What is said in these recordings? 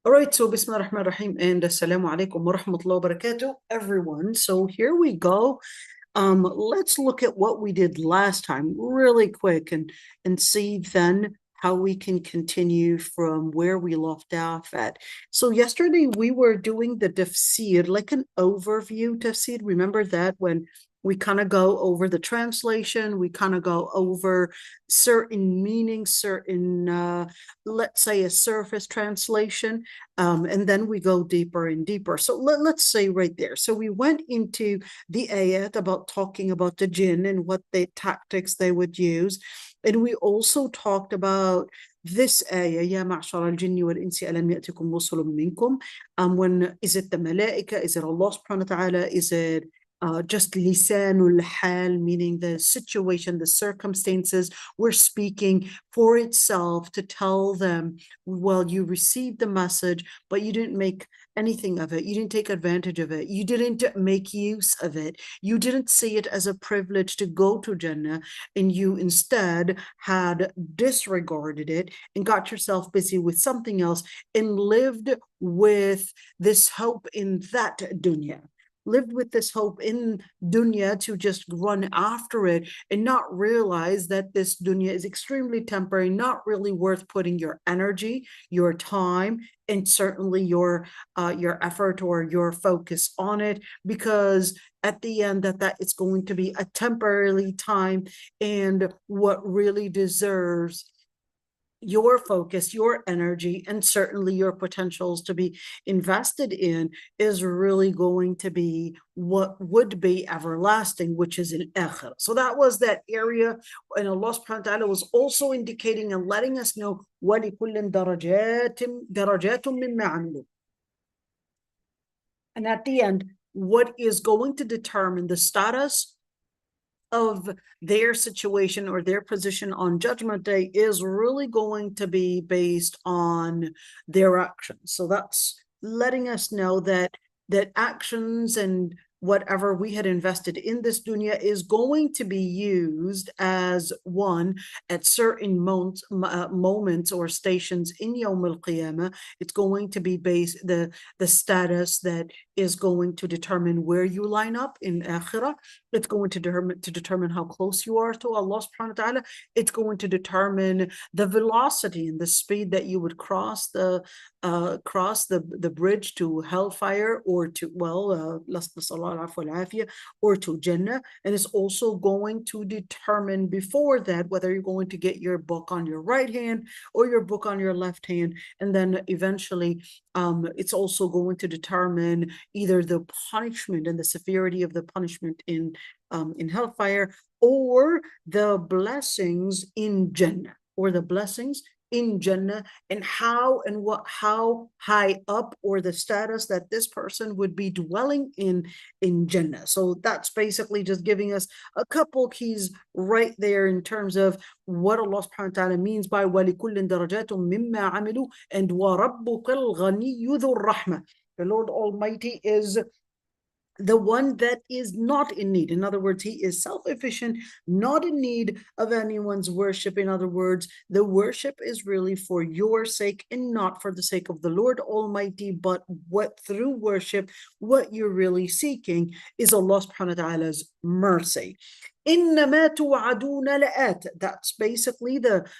All right, so Bismillah ar-Rahman ar-Rahim and Assalamu alaikum wa rahmatullahi wa barakatuh, everyone. So here we go. Let's look at what we did last time really quick and see then how we can continue from where we left off at. So yesterday we were doing the tafsir, like an overview tafsir. Remember that when we kind of go over the translation, we kind of go over certain meanings, let's say a surface translation, and then we go deeper and deeper. So let's say right there. So we went into the ayat about talking about the jinn and what the tactics they would use. And we also talked about this ayah, يا معشر الجن والإنس ألم يأتكم رسل منكم. When is it the malaika? Is it Allah subhanahu wa ta'ala? Is it just lisanul hal, meaning the situation, the circumstances we're speaking for itself to tell them, well, you received the message, but you didn't make anything of it. You didn't take advantage of it. You didn't make use of it. You didn't see it as a privilege to go to Jannah, and you instead had disregarded it and got yourself busy with something else and lived with this hope in that dunya. Lived with this hope in dunya to just run after it and not realize that this dunya is extremely temporary, not really worth putting your energy, your time, and certainly your effort or your focus on it, because at the end that it's going to be a temporary time, and what really deserves your focus, your energy, and certainly your potentials to be invested in is really going to be what would be everlasting, which is in akhirah. So that was that area, and Allah subhanahu wa ta'ala was also indicating and letting us know وَلِكُلٍّ دَرَجَاتٌ مِّمَّا عَمِلُوا. And at the end, what is going to determine the status of their situation or their position on Judgment Day is really going to be based on their actions. So that's letting us know that actions and whatever we had invested in this dunya is going to be used as one at certain moments or stations in Yawm al-Qiyamah. It's going to be based the status that is going to determine where you line up in akhirah. It's going to determine how close you are to Allah subhanahu wa ta'ala. It's going to determine the velocity and the speed that you would cross the bridge to hellfire, or to or to Jannah. And it's also going to determine before that whether you're going to get your book on your right hand or your book on your left hand. And then eventually it's also going to determine either the punishment and the severity of the punishment in hellfire, or the blessings in Jannah, and how high up, or the status that this person would be dwelling in Jannah. So that's basically just giving us a couple keys right there in terms of what Allah subhanahu wa ta'ala means by وَلِكُلٍّ دَرَجَاتٌ مِّمَّا عَمِلُوا and وَرَبُّكَ الْغَنِيُّ ذُو الرَّحْمَةِ. The Lord Almighty is the one that is not in need. In other words, he is self-efficient, not in need of anyone's worship. In other words, the worship is really for your sake and not for the sake of the Lord Almighty, but what through worship, what you're really seeking is Allah subhanahu wa ta'ala's mercy. إِنَّمَا تُوعَدُونَ لَآتٍ. That's basically the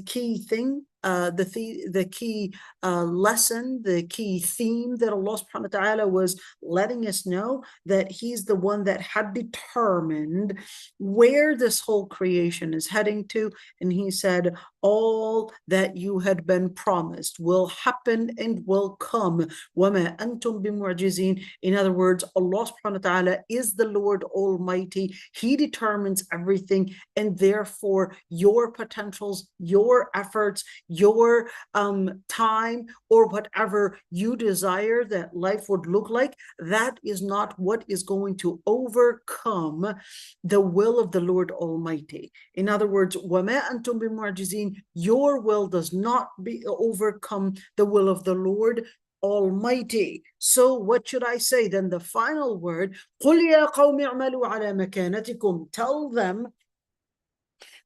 key thing, the key lesson, the key theme that Allah subhanahu wa ta'ala was letting us know, that he's the one that had determined where this whole creation is heading to. And he said, all that you had been promised will happen and will come. وَمَا أَنْتُمْ بِمُعْجِزِينَ. In other words, Allah subhanahu wa ta'ala is the Lord Almighty. He determines everything, and therefore your potentials, your efforts, your time, or whatever you desire that life would look like, that is not what is going to overcome the will of the Lord Almighty. In other words, وَمَا أَنْتُمْ بِمُعْجِزِينَ. Your will does not overcome the will of the Lord Almighty. So what should I say then? The final word, قُلْ يَا قَوْمِ اعْمَلُوا عَلَى مَكَانَتِكُمْ. Tell them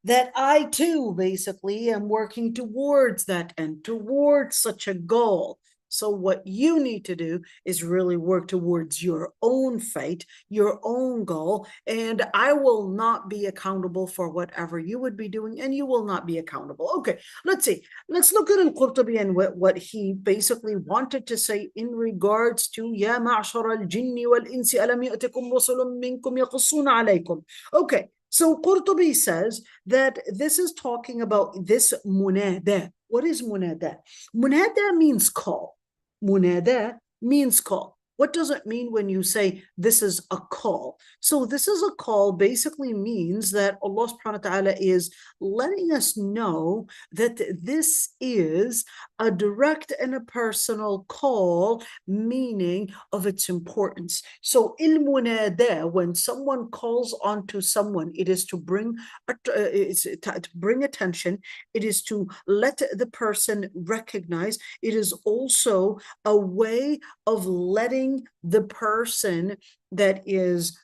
that I too basically am working towards that end, towards such a goal. So what you need to do is really work towards your own fate, your own goal, and I will not be accountable for whatever you would be doing, and you will not be accountable. Okay, let's see. Let's look at al-Qurtubi and what he basically wanted to say in regards to يا معشر الجن والإنس ألم يأتكم رسل منكم يقصون عليكم. Okay, so Qurtubi says that this is talking about this munada. What is munada? Munada means call. Munada means call. What does it mean when you say this is a call? So this is a call basically means that Allah subhanahu wa ta'ala is letting us know that this is a direct and a personal call, meaning of its importance. So il-munada, when someone calls onto someone, it is to bring attention, it is to let the person recognize, it is also a way of letting the person that is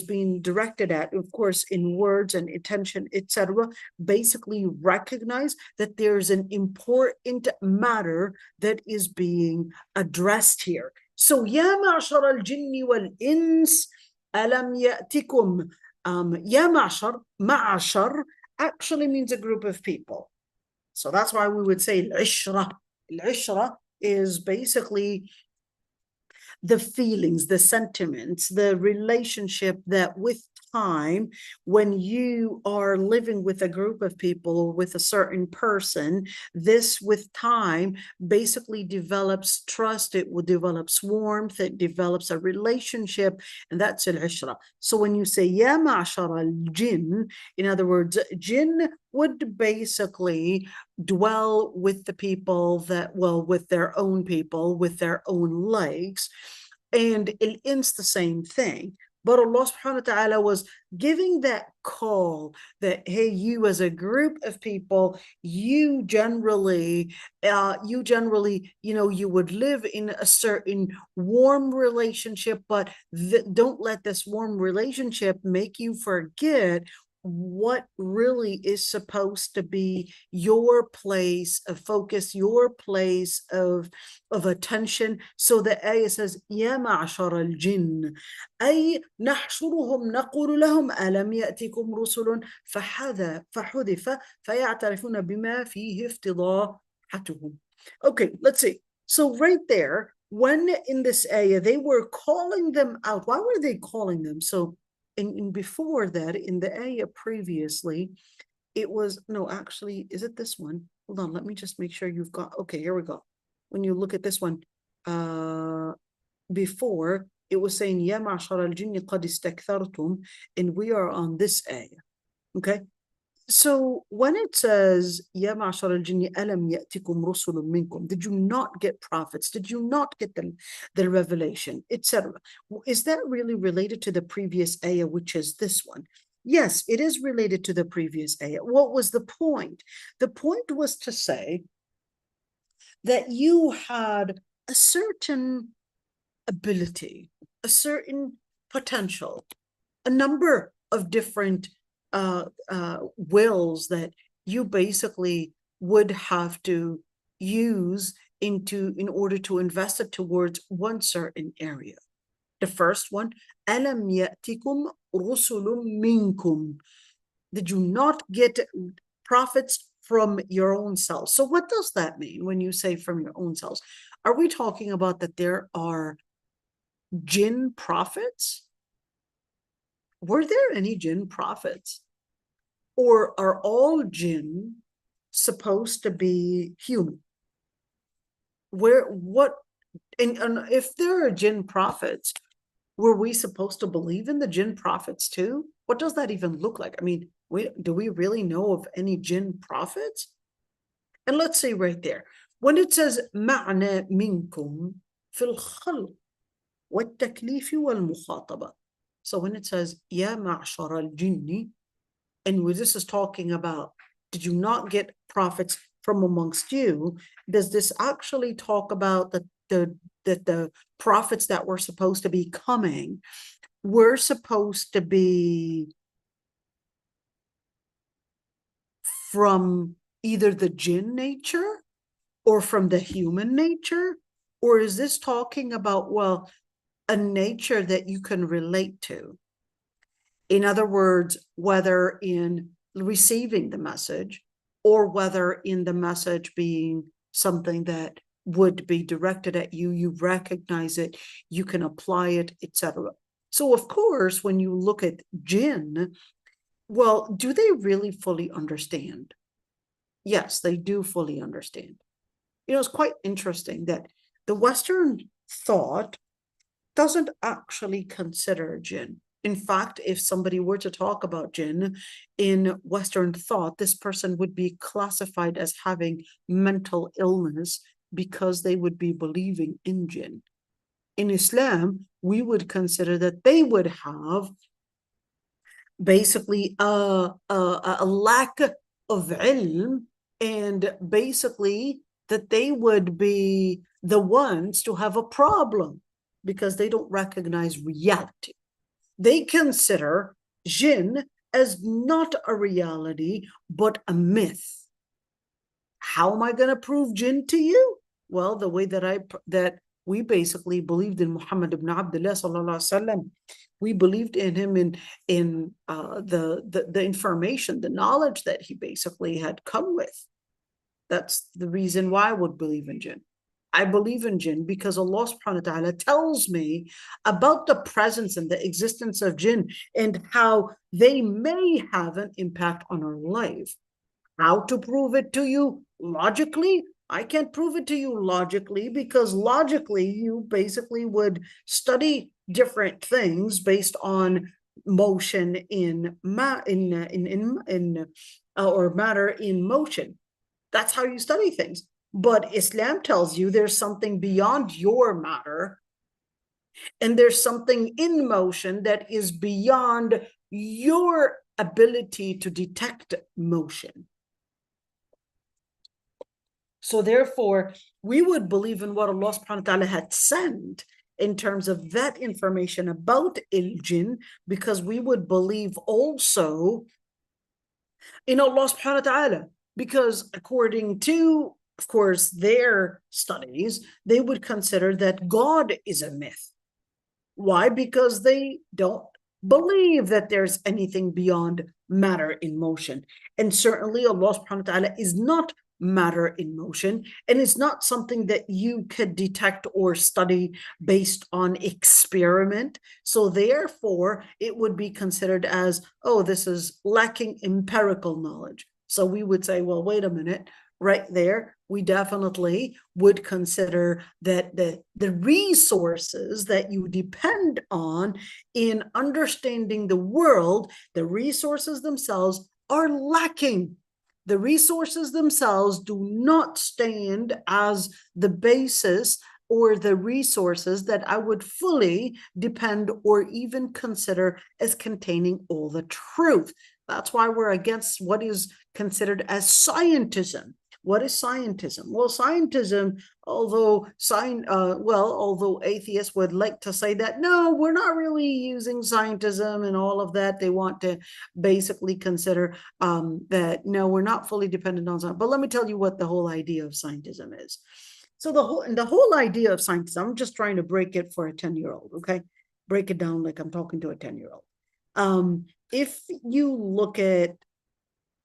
being directed at, of course, in words and attention, etc., basically recognize that there's an important matter that is being addressed here. So, يا معشر الجن والإنس ألم يأتكم. يا معشر, معشر actually means a group of people. So that's why we would say al-ishra. Al-ishra is basically the feelings, the sentiments, the relationship that with time, when you are living with a group of people or with a certain person, this with time basically develops trust, it will develops warmth, it develops a relationship, and that's al-ishra. So when you say ya ma'shar al-jinn, in other words, jinn would basically dwell with the people that, well, with their own people, with their own legs, and al-ins the same thing. But Allah subhanahu wa ta'ala was giving that call that, hey, you as a group of people, you generally, you would live in a certain warm relationship, but don't let this warm relationship make you forget what really is supposed to be your place of focus, your place of attention. So the ayah says, يا معشر الجن أي نحشرهم نقول لهم ألم يأتكم رسل فحذف فيعترفون بما فيه افتضاحتهم. Okay, let's see. So right there, when in this ayah, they were calling them out. Why were they calling them? So in before that, in the ayah previously, it was, no, actually, is it this one? Hold on, let me just make sure you've got, okay, here we go. When you look at this one, before, it was saying, يَا مَعْشَرَ الْجِنِّ قَدْ اسْتَكْثَرْتُمْ, and we are on this ayah, okay? So when it says, يَا مَعْشَرَ الْجِنِّ أَلَمْ يَأْتِكُمْ رُسُلٌ مِّنْكُمْ, did you not get prophets? Did you not get the revelation, etc.? Is that really related to the previous ayah, which is this one? Yes, it is related to the previous ayah. What was the point? The point was to say that you had a certain ability, a certain potential, a number of different wills that you basically would have to use in order to invest it towards one certain area. The first one, أَلَمْ يَأْتِكُمْ رُسُلٌ مِّنْكُمْ. Did you not get prophets from your own selves? So what does that mean when you say from your own selves? Are we talking about that there are jinn prophets? Were there any jinn prophets? Or are all jinn supposed to be human? And if there are jinn prophets, were we supposed to believe in the jinn prophets too? What does that even look like? I mean, do we really know of any jinn prophets? And let's say right there, when it says مَعْنَا مِنْكُمْ فِي الْخَلْقِ وَالتَّكْلِيفِ وَالْمُخَاطَبَةِ. So when it says يَا مَعْشَرَ الْجِنِّ, and this is talking about, did you not get prophets from amongst you? Does this actually talk about that the prophets that were supposed to be coming were supposed to be from either the jinn nature or from the human nature? Or is this talking about, well, a nature that you can relate to? In other words, whether in receiving the message or whether in the message being something that would be directed at you, you recognize it, you can apply it, etc. So, of course, when you look at jinn, well, do they really fully understand? Yes, they do fully understand. It's quite interesting that the Western thought doesn't actually consider jinn. In fact, if somebody were to talk about jinn in Western thought, this person would be classified as having mental illness because they would be believing in jinn. In Islam, we would consider that they would have basically a lack of ilm, and basically that they would be the ones to have a problem because they don't recognize reality. They consider jinn as not a reality, but a myth. How am I going to prove jinn to you? Well, the way that we basically believed in Muhammad ibn Abdullah sallallahu alaihi wasallam. We believed in him in the information, the knowledge that he basically had come with. That's the reason why I would believe in jinn. I believe in jinn because Allah subhanahu wa ta'ala tells me about the presence and the existence of jinn and how they may have an impact on our life. How to prove it to you logically? I can't prove it to you logically because logically you basically would study different things based on motion or matter in motion. That's how you study things. But Islam tells you there's something beyond your matter, and there's something in motion that is beyond your ability to detect motion. So therefore, we would believe in what Allah subhanahu wa ta'ala had sent in terms of that information about al-jinn, because we would believe also in Allah subhanahu wa ta'ala, because according to, of course, their studies, they would consider that God is a myth. Why? Because they don't believe that there's anything beyond matter in motion. And certainly Allah subhanahu wa ta'ala is not matter in motion, and it's not something that you could detect or study based on experiment. So therefore, it would be considered as, oh, this is lacking empirical knowledge. So we would say, well, wait a minute, right there, we definitely would consider that the resources that you depend on in understanding the world, the resources themselves are lacking. The resources themselves do not stand as the basis or the resources that I would fully depend or even consider as containing all the truth. That's why we're against what is considered as scientism. What is scientism? Well, scientism, although atheists would like to say that, no, we're not really using scientism and all of that. They want to basically consider that, no, we're not fully dependent on science. But let me tell you what the whole idea of scientism is. So the whole idea of scientism, I'm just trying to break it for a 10-year-old, okay? Break it down like I'm talking to a 10-year-old. If you look at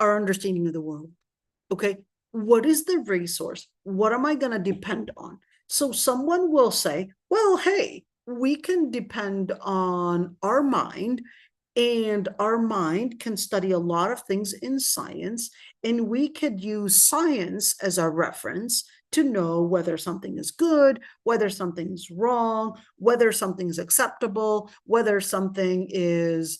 our understanding of the world, okay, what is the resource? What am I going to depend on? So someone will say, well, hey, we can depend on our mind, and our mind can study a lot of things in science, and we could use science as our reference to know whether something is good, whether something is wrong, whether something is acceptable, whether something is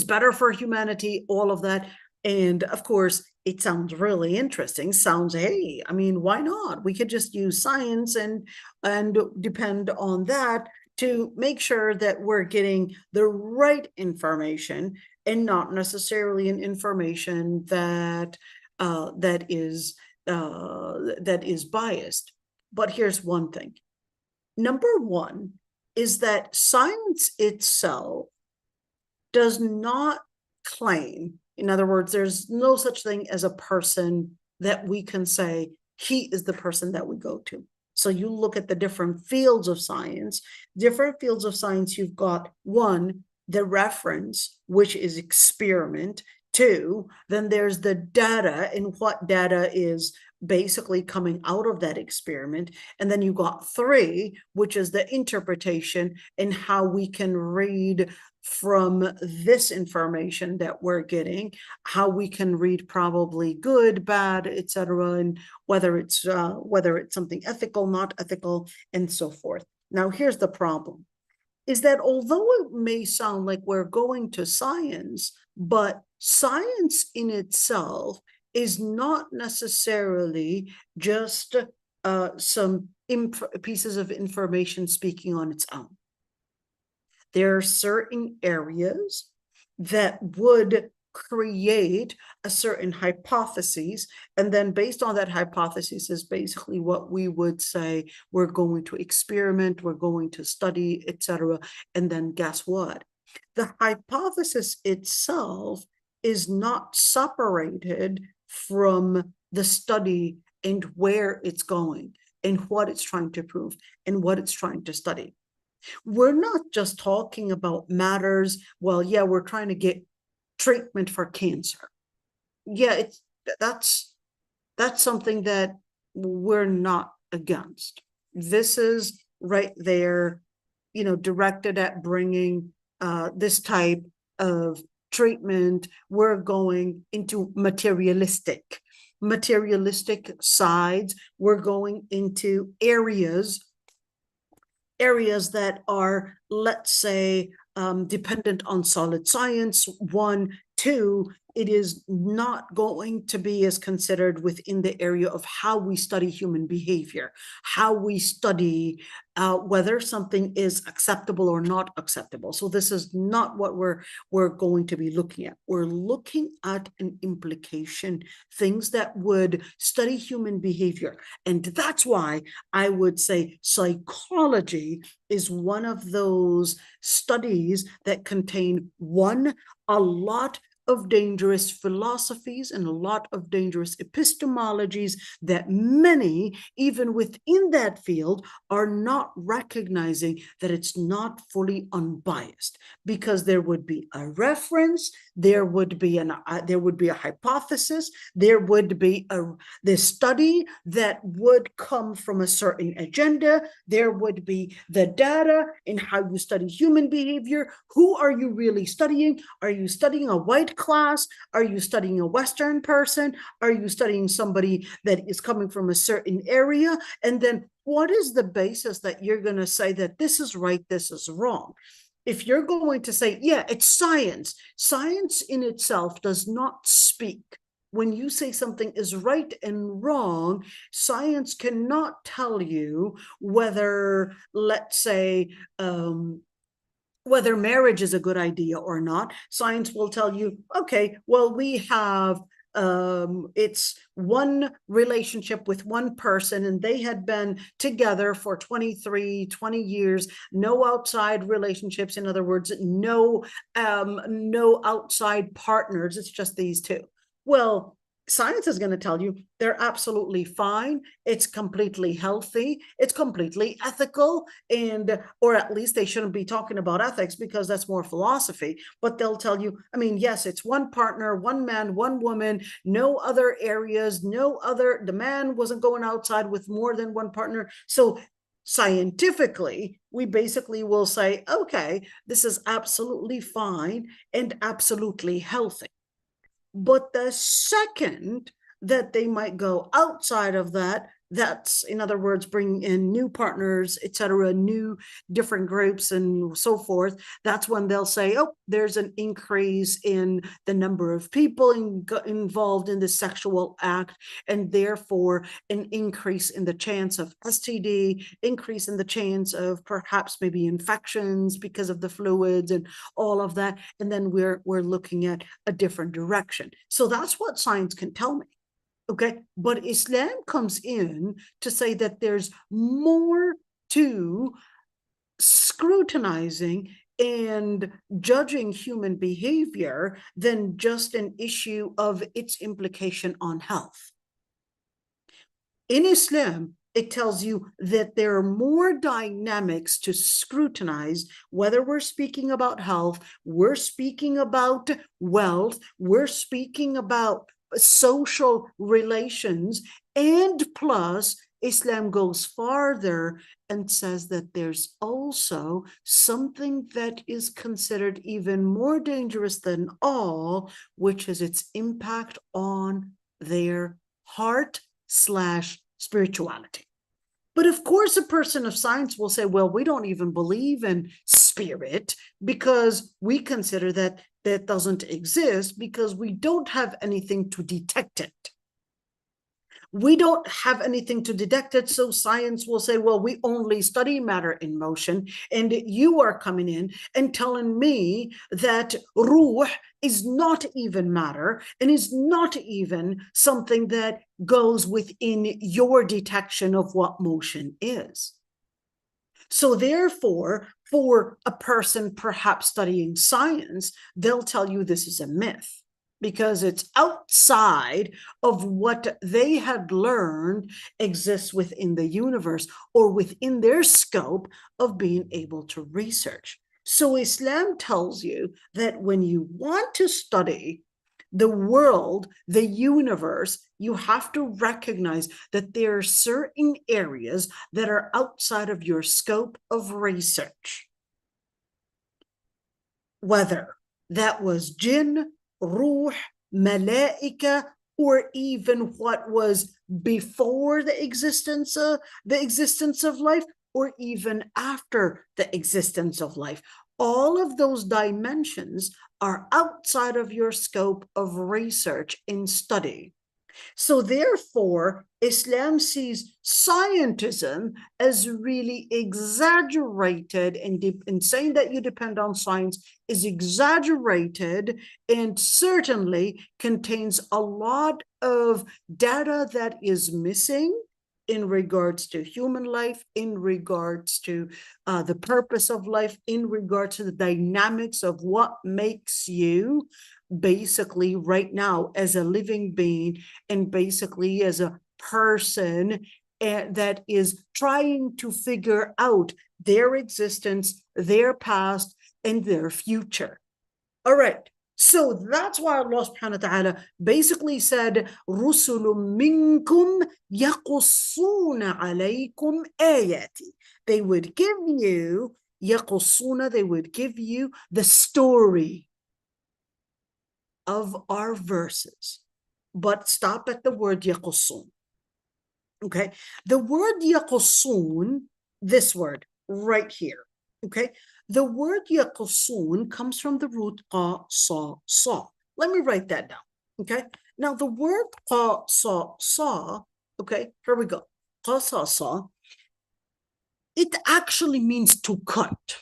better for humanity, all of that. And of course, it sounds really interesting. Sounds, hey, I mean, why not? We could just use science and depend on that to make sure that we're getting the right information and not necessarily an information that is biased. But here's one thing. Number one is that science itself does not claim, In other words, there's no such thing as a person that we can say he is the person that we go to. So you look at the different fields of science. Different fields of science, you've got one, the reference, which is experiment. Two, then there's the data, and what data is basically coming out of that experiment. And then you got three, which is the interpretation and how we can read from this information that we're getting, how we can read probably good, bad, etc., and whether it's something ethical, not ethical, and so forth. Now, here's the problem, is that although it may sound like we're going to science, but science in itself is not necessarily just some pieces of information speaking on its own. There are certain areas that would create a certain hypothesis, and then based on that hypothesis is basically what we would say we're going to experiment, we're going to study, etc. And then guess what? The hypothesis itself is not separated from the study and where it's going and what it's trying to prove and what it's trying to study. We're not just talking about matters, well, yeah, we're trying to get treatment for cancer. Yeah, that's something that we're not against. This is right there, directed at bringing this type of treatment. We're going into materialistic sides. We're going into areas that are, let's say, dependent on solid science. One, two, it is not going to be as considered within the area of how we study human behavior, how we study whether something is acceptable or not acceptable. So this is not what we're going to be looking at. We're looking at an implication, things that would study human behavior. And that's why I would say psychology is one of those studies that contain a lot of dangerous philosophies and a lot of dangerous epistemologies that many, even within that field, are not recognizing that it's not fully unbiased, because there would be a reference, there would be a hypothesis, there would be the study that would come from a certain agenda, there would be the data in how you study human behavior. Who are you really studying? Are you studying a white class? Are you studying a Western person? Are you studying somebody that is coming from a certain area? And then what is the basis that you're going to say that this is right, this is wrong? If you're going to say, yeah, it's science, science in itself does not speak. When you say something is right and wrong, science cannot tell you whether, let's say, whether marriage is a good idea or not. Science will tell you, okay, well, we have it's one relationship with one person and they had been together for 20 years, no outside relationships. In other words, no outside partners. It's just these two. Well, science is going to tell you they're absolutely fine. It's completely healthy. It's completely ethical. Or at least they shouldn't be talking about ethics because that's more philosophy. But they'll tell you, I mean, yes, it's one partner, one man, one woman, no other areas, the man wasn't going outside with more than one partner. So scientifically, we basically will say, okay, this is absolutely fine and absolutely healthy. But the second that they might go outside of that, that's, in other words, bringing in new partners, etc., new different groups and so forth, that's when they'll say, oh, there's an increase in the number of people involved in the sexual act, and therefore an increase in the chance of STD, increase in the chance of perhaps maybe infections because of the fluids and all of that. And then we're looking at a different direction. So that's what science can tell me. Okay, but Islam comes in to say that there's more to scrutinizing and judging human behavior than just an issue of its implication on health. In Islam, it tells you that there are more dynamics to scrutinize, whether we're speaking about health, we're speaking about wealth, we're speaking about social relations, and plus Islam goes farther and says that there's also something that is considered even more dangerous than all, which is its impact on their heart/spirituality. But of course, a person of science will say, well, we don't even believe in spirit because we consider that that doesn't exist because we don't have anything to detect it. We don't have anything to detect it, so science will say, well, we only study matter in motion, and you are coming in and telling me that ruh is not even matter and is not even something that goes within your detection of what motion is. So therefore, for a person perhaps studying science, they'll tell you this is a myth, because it's outside of what they had learned exists within the universe or within their scope of being able to research. So Islam tells you that when you want to study the world, the universe, you have to recognize that there are certain areas that are outside of your scope of research. Whether that was jinn, ruh, malaika, or even what was before the existence of life, or even after the existence of life. All of those dimensions are outside of your scope of research and study. So therefore, Islam sees scientism as really exaggerated, and saying that you depend on science is exaggerated and certainly contains a lot of data that is missing in regards to human life, in regards to the purpose of life, in regards to the dynamics of what makes you basically right now as a living being and basically as a person that is trying to figure out their existence, their past, and their future. All right. So that's why Allah subhanahu wa ta'ala basically said, رُسُلٌ مِّنكُمْ يَقُصُّونَ عَلَيْكُمْ آيَاتِ. They would give you, يَقُصُّونَ, they would give you the story of our verses. But stop at the word يَقُصُّونَ. Okay. The word يَقُصُّونَ, this word right here. Okay. The word يَقُصُّونَ comes from the root qa, sa, sa. Let me write that down. Okay. Now the word qa, sa, sa, okay, here we go. Qa, sa, sa. It actually means to cut.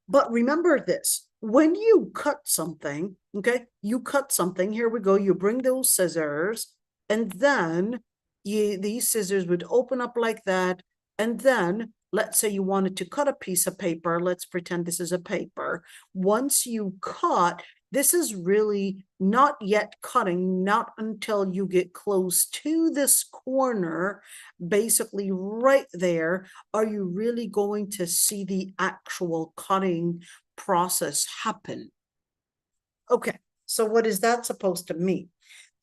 But remember this, when you cut something, okay, you cut something, here we go, you bring those scissors, and then these scissors would open up like that, and then let's say you wanted to cut a piece of paper. Let's pretend this is a paper. Once you cut, this is really not yet cutting, not until you get close to this corner, basically right there, are you really going to see the actual cutting process happen. Okay, so what is that supposed to mean?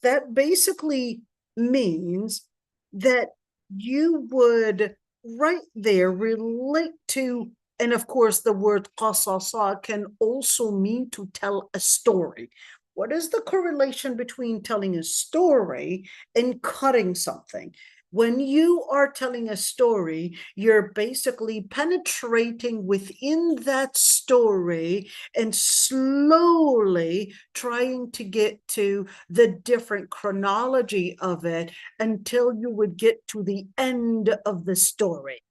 That basically means that you would right there relate to, and of course the word qasasa can also mean to tell a story. What is the correlation between telling a story and cutting something? When you are telling a story, you're basically penetrating within that story and slowly trying to get to the different chronology of it until you would get to the end of the story.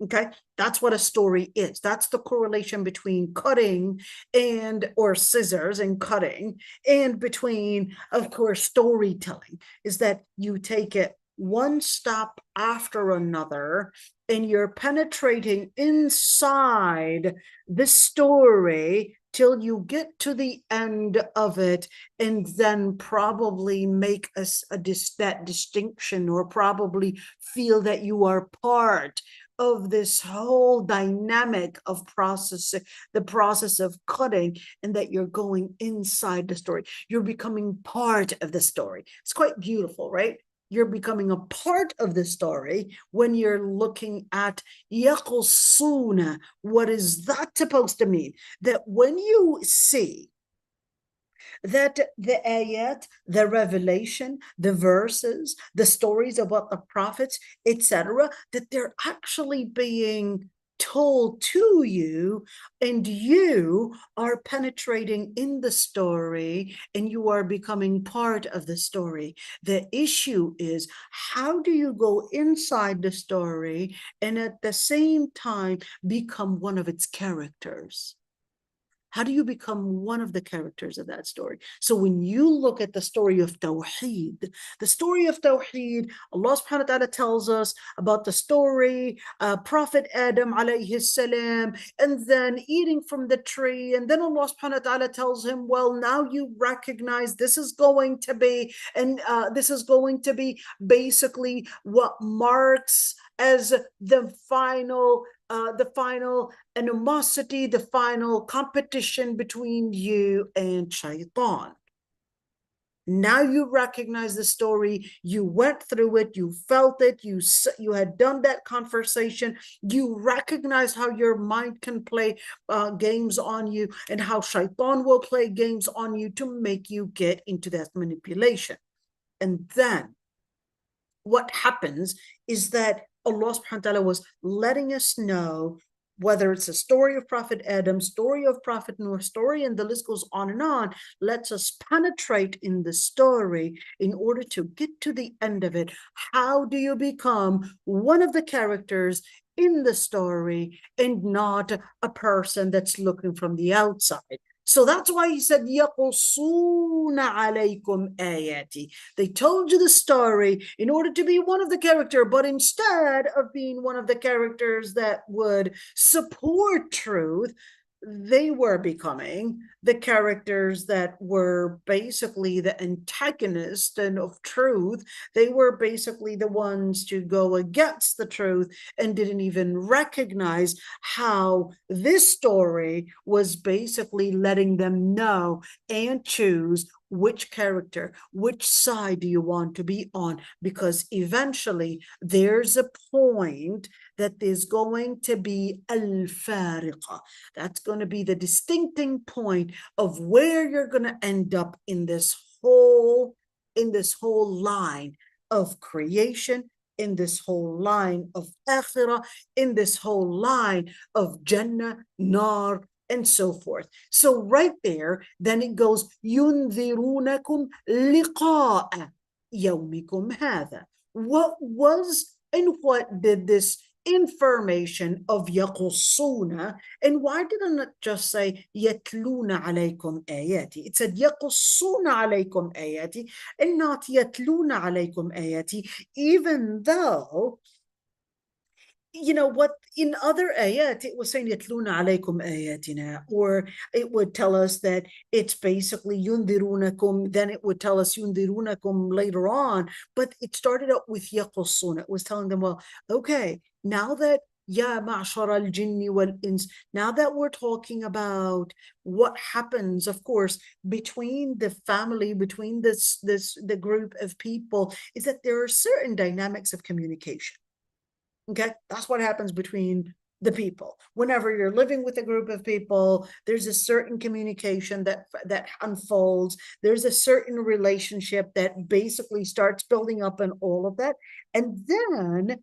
Okay, that's what a story is. That's the correlation between cutting and, or scissors and cutting, and between, of course, storytelling, is that you take it one step after another, and you're penetrating inside the story till you get to the end of it, and then probably make that distinction, or probably feel that you are part of this whole dynamic of processing, the process of cutting, and that you're going inside the story. You're becoming part of the story. It's quite beautiful, right? You're becoming a part of the story when you're looking at يَقُصُّونَ. What is that supposed to mean? That when you see that the ayat, the revelation, the verses, the stories about the prophets, etc., that they're actually being told to you, and you are penetrating in the story, and you are becoming part of the story. The issue is, how do you go inside the story and at the same time become one of its characters? How do you become one of the characters of that story? So when you look at the story of Tawheed, Allah subhanahu wa ta'ala tells us about the story, Prophet Adam alayhi salam, and then eating from the tree. And then Allah subhanahu wa ta'ala tells him, well, now you recognize this is going to be, and this is going to be basically what marks as the final animosity, the final competition between you and Shaitan. Now you recognize the story, you went through it, you felt it, you had done that conversation, you recognize how your mind can play games on you, and how Shaitan will play games on you to make you get into that manipulation. And then what happens is that Allah subhanahu wa ta'ala was letting us know, whether it's a story of Prophet Adam, story of Prophet Noah, story, and the list goes on and on, lets us penetrate in the story in order to get to the end of it. How do you become one of the characters in the story and not a person that's looking from the outside? So that's why he said, يَقُصُّونَ عَلَيْكُمْ آيَاتِ. They told you the story in order to be one of the characters, but instead of being one of the characters that would support truth, they were becoming the characters that were basically the antagonist and of truth. They were basically the ones to go against the truth, and didn't even recognize how this story was basically letting them know and choose which character, which side do you want to be on, because eventually there's a point that is going to be al-fariqa. That's going to be the distincting point of where you're going to end up in this whole line of creation, in this whole line of akhirah, in this whole line of Jannah, Nar, and so forth. So right there, then it goes, يُنذِرُونَكُمْ لِقَاءَ يَوْمِكُمْ هَذَا. What was and what did this information of يَقُصُّونَ, and why didn't it just say يَتْلُونَ عَلَيْكُمْ آيَاتِ? It said يَقُصُّونَ عَلَيْكُمْ آيَاتِ and not يَتْلُونَ عَلَيْكُمْ آيَاتِ, even though, you know what, in other ayat it was saying yatluna alaykum ayatina, or it would tell us that it's basically yundirunakum, then it would tell us yundirunakum later on, but it started out with yaqussun. It was telling them, well, okay, now that ya ma'shar al-jinni wal-ins, now that we're talking about what happens, of course, between the family, between the group of people, is that there are certain dynamics of communication. Okay, that's what happens between the people. Whenever you're living with a group of people, there's a certain communication that unfolds. There's a certain relationship that basically starts building up and all of that. And then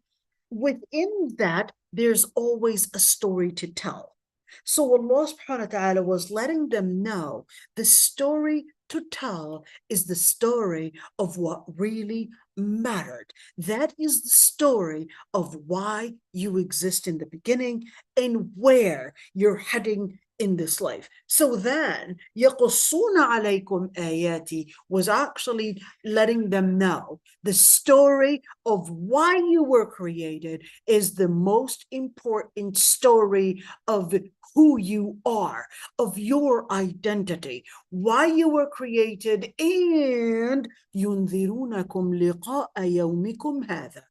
within that, there's always a story to tell. So Allah subhanahu wa ta'ala was letting them know the story to tell is the story of what really mattered. That is the story of why you exist in the beginning and where you're heading in this life. So then, يَقُصُّونَ عَلَيْكُمْ آيَاتِي was actually letting them know the story of why you were created is the most important story of who you are, of your identity, why you were created, and يُنذِرُونَكُمْ لِقَاءَ يَوْمِكُمْ هَذَا.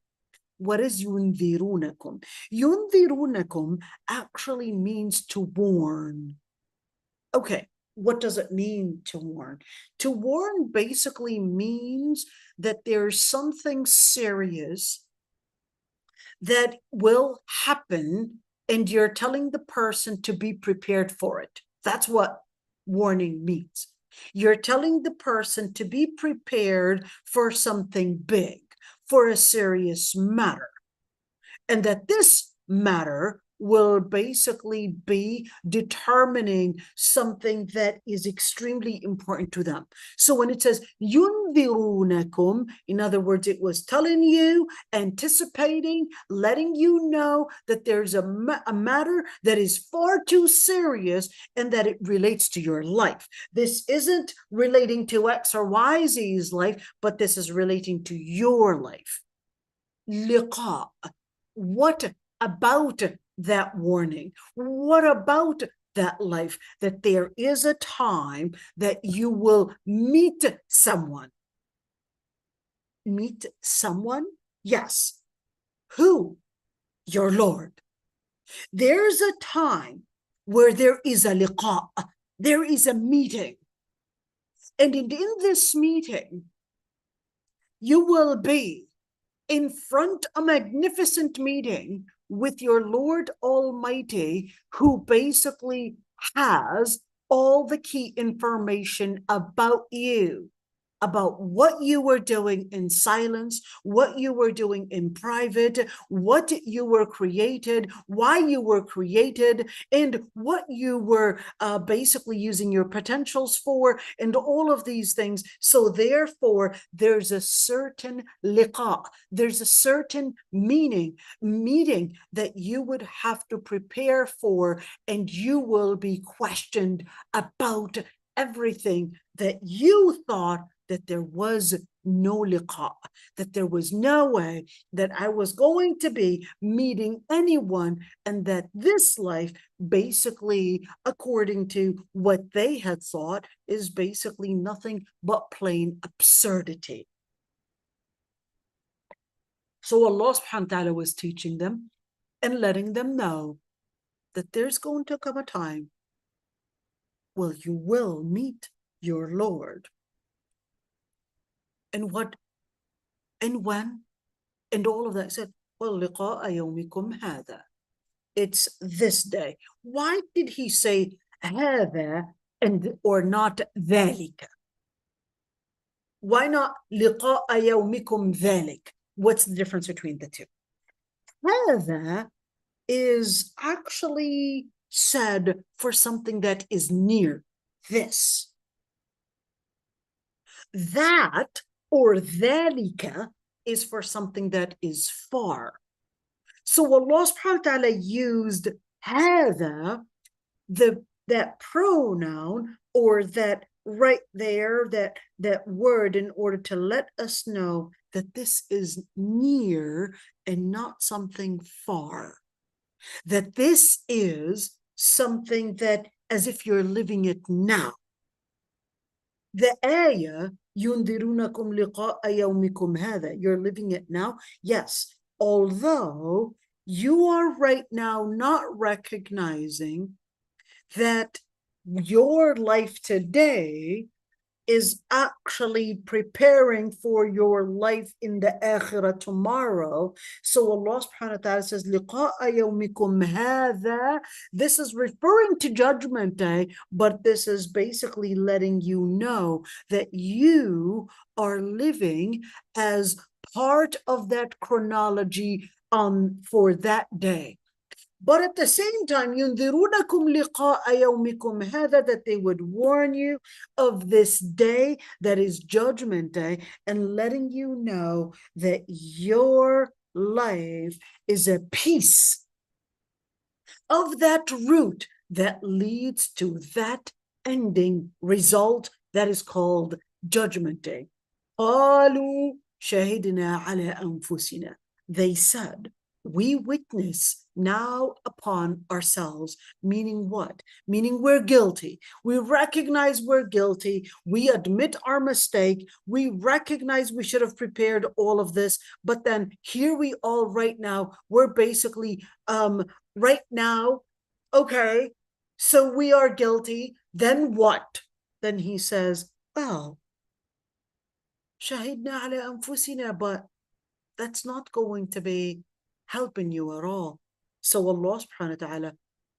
What is يُنذِرُونَكُمْ? يُنذِرُونَكُمْ actually means to warn. Okay, what does it mean to warn? To warn basically means that there's something serious that will happen and you're telling the person to be prepared for it. That's what warning means. You're telling the person to be prepared for something big, for a serious matter, and that this matter will basically be determining something that is extremely important to them. So when it says يُنذِرُونَكُمْ, in other words, it was telling you, anticipating, letting you know that there's a matter that is far too serious and that it relates to your life. This isn't relating to X or Y, Z's life, but this is relating to your life. Liqa. What about that warning? What about that life? That there is a time that you will meet someone. Meet someone? Yes. Who? Your Lord. There's a time where there is a liqa, there is a meeting. And in this meeting, you will be in front of a magnificent meeting with your Lord Almighty, who basically has all the key information about you, about what you were doing in silence, what you were doing in private, what you were created, why you were created, and what you were basically using your potentials for, and all of these things. So therefore, there's a certain liqa, there's a certain meeting that you would have to prepare for, and you will be questioned about everything that you thought that there was no liqa, that there was no way that I was going to be meeting anyone, and that this life, basically, according to what they had thought, is basically nothing but plain absurdity. So Allah subhanahu wa ta'ala was teaching them and letting them know that there's going to come a time where you will meet your Lord. And what, and when, and all of that. Said, well, لقاء يومكم هذا. It's this day. Why did he say هذا and or not ذلك? Why not لقاء يومكم ذلك? What's the difference between the two? هذا is actually said for something that is near, this. That or ذلك is for something that is far. So Allah subhanahu wa ta'ala used هذا, that pronoun, or that right there, that word, in order to let us know that this is near and not something far. That this is something that, as if you're living it now. The ayah, يُنذِرُونَكُمْ لِقَاءَ يَوْمِكُمْ هَذَا, you're living it now? Yes, although you are right now not recognizing that your life today is actually preparing for your life in the akhirah tomorrow. So Allah subhanahu wa ta'ala says, لِقَاءَ يَوْمِكُمْ هَذَا. This is referring to Judgment Day, but this is basically letting you know that you are living as part of that chronology for that day. But at the same time, يُنذِرُونَكُمْ لِقَاءَ يَوْمِكُمْ هَذَا, that they would warn you of this day that is Judgment Day, and letting you know that your life is a piece of that route that leads to that ending result that is called Judgment Day. قالوا شهدنا على أنفسنا. They said, we witness now upon ourselves. Meaning what? Meaning we're guilty. We recognize we're guilty. We admit our mistake. We recognize we should have prepared all of this. But then here we all right now, we're basically right now, okay, so we are guilty. Then what? Then he says, well, شهدنا على أنفسنا, but that's not going to be helping you at all. So Allah subhanahu wa ta'ala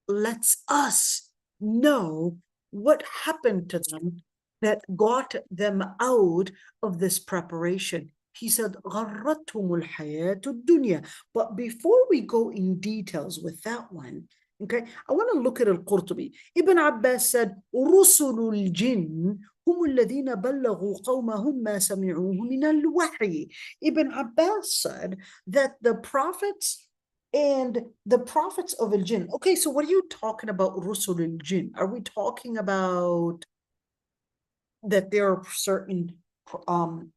lets us know what happened to them that got them out of this preparation. He said, غرتهم الحياة الدنيا. But before we go in details with that one, okay, I want to look at al-Qurtubi. Ibn Abbas said, رسل الجن هم الذين بلغوا قومهم ما سمعوه من الوحي. Ibn Abbas said that the prophets and the prophets of al-Jinn. Okay, so what are you talking about, Rusul al-Jinn? Are we talking about that there are certain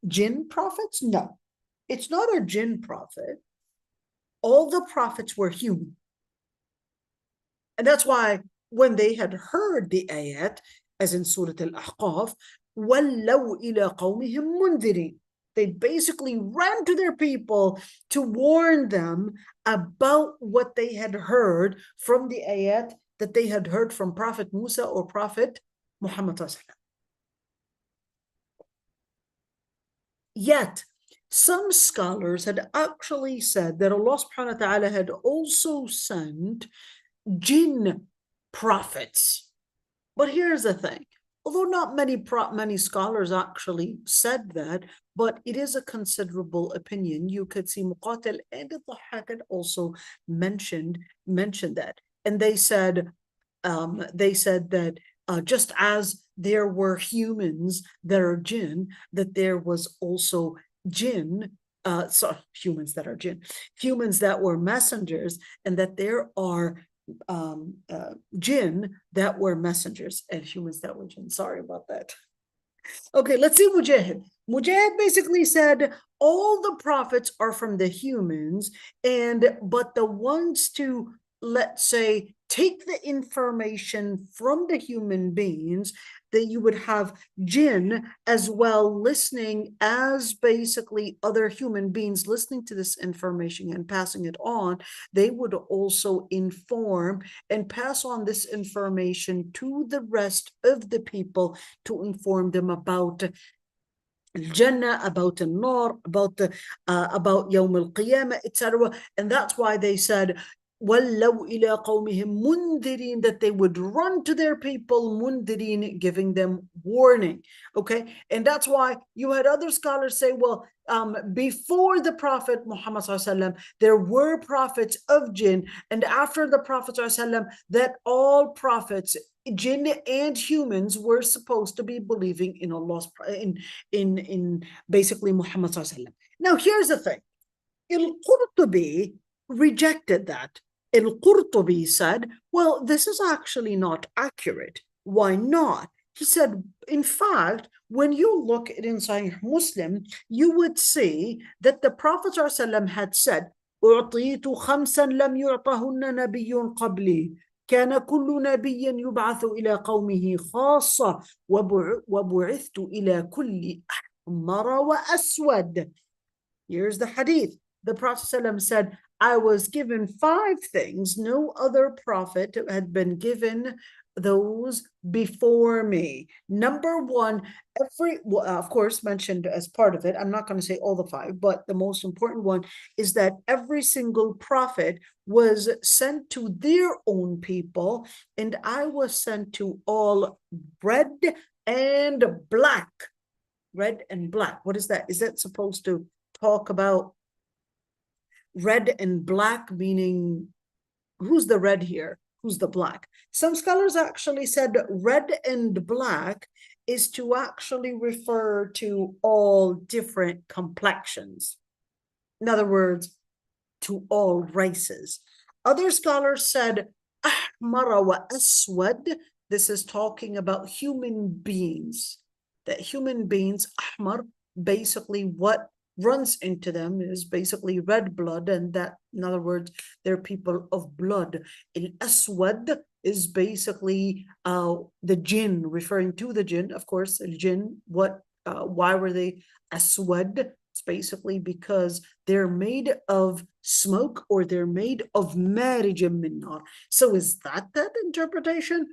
Jinn prophets? No, it's not a Jinn prophet. All the prophets were human. And that's why when they had heard the ayat, as in Surah Al-Ahqaf, وَلَّوْا إِلَىٰ قَوْمِهِمْ مُنذِرِينَ. They basically ran to their people to warn them about what they had heard from the ayat that they had heard from Prophet Musa or Prophet Muhammad. Yet, some scholars had actually said that Allah subhanahu wa ta'ala had also sent Jinn prophets. But here's the thing. Although not many scholars actually said that, but it is a considerable opinion. You could see Muqatil and al-Dhahhak also mentioned that. And they said that just as there were humans that are jinn, that there was also jinn, humans that are jinn, humans that were messengers, and that there are jinn that were messengers and humans that were jinn. Sorry about that. Okay, let's see Mujahid. Mujahid basically said all the prophets are from the humans, but the ones to, let's say, take the information from the human beings, that you would have jinn as well listening as basically other human beings listening to this information and passing it on. They would also inform and pass on this information to the rest of the people to inform them about Jannah, about al-Nar, about Yawm al-Qiyamah, etc. And that's why they said, وَلَّوْا إِلَىٰ قَوْمِهِمْ مُنذِرِينَ, that they would run to their people, mundirin, giving them warning. Okay, and that's why you had other scholars say, well, before the Prophet Muhammad ﷺ, there were prophets of jinn, and after the Prophet ﷺ, that all prophets, jinn and humans, were supposed to be believing in Allah's in basically Muhammad ﷺ. Now here's the thing, al-Qurtubi rejected that. Al-Qurtubi said, well, this is actually not accurate. Why not? He said, in fact, when you look at in Sahih Muslim, you would see that the Prophet ﷺ had said, أُعْطِيتُ خَمْسًا لَمْ يُعْطَهُنَّ نَبِيٌّ قَبْلِي كان كل نبي يبعث إلى قومه خاصة وبعثت إلى كل أحمر وأسود. Here's the hadith. The Prophet ﷺ said, I was given 5 things. No other prophet had been given those before me. Number 1, of course, mentioned as part of it, I'm not going to say all the 5, but the most important one is that every single prophet was sent to their own people, and I was sent to all red and black. Red and black. What is that? Is that supposed to talk about red and black, meaning who's the red here? Who's the black? Some scholars actually said red and black is to actually refer to all different complexions. In other words, to all races. Other scholars said أحمر وأسود, this is talking about human beings. That human beings, أحمر, basically what runs into them is basically red blood, and that, in other words, they're people of blood. Al-Aswad is basically the jinn, referring to the jinn, of course. Al-jinn, why were they aswad? It's basically because they're made of smoke, or they're made of marij min nar. So is that interpretation?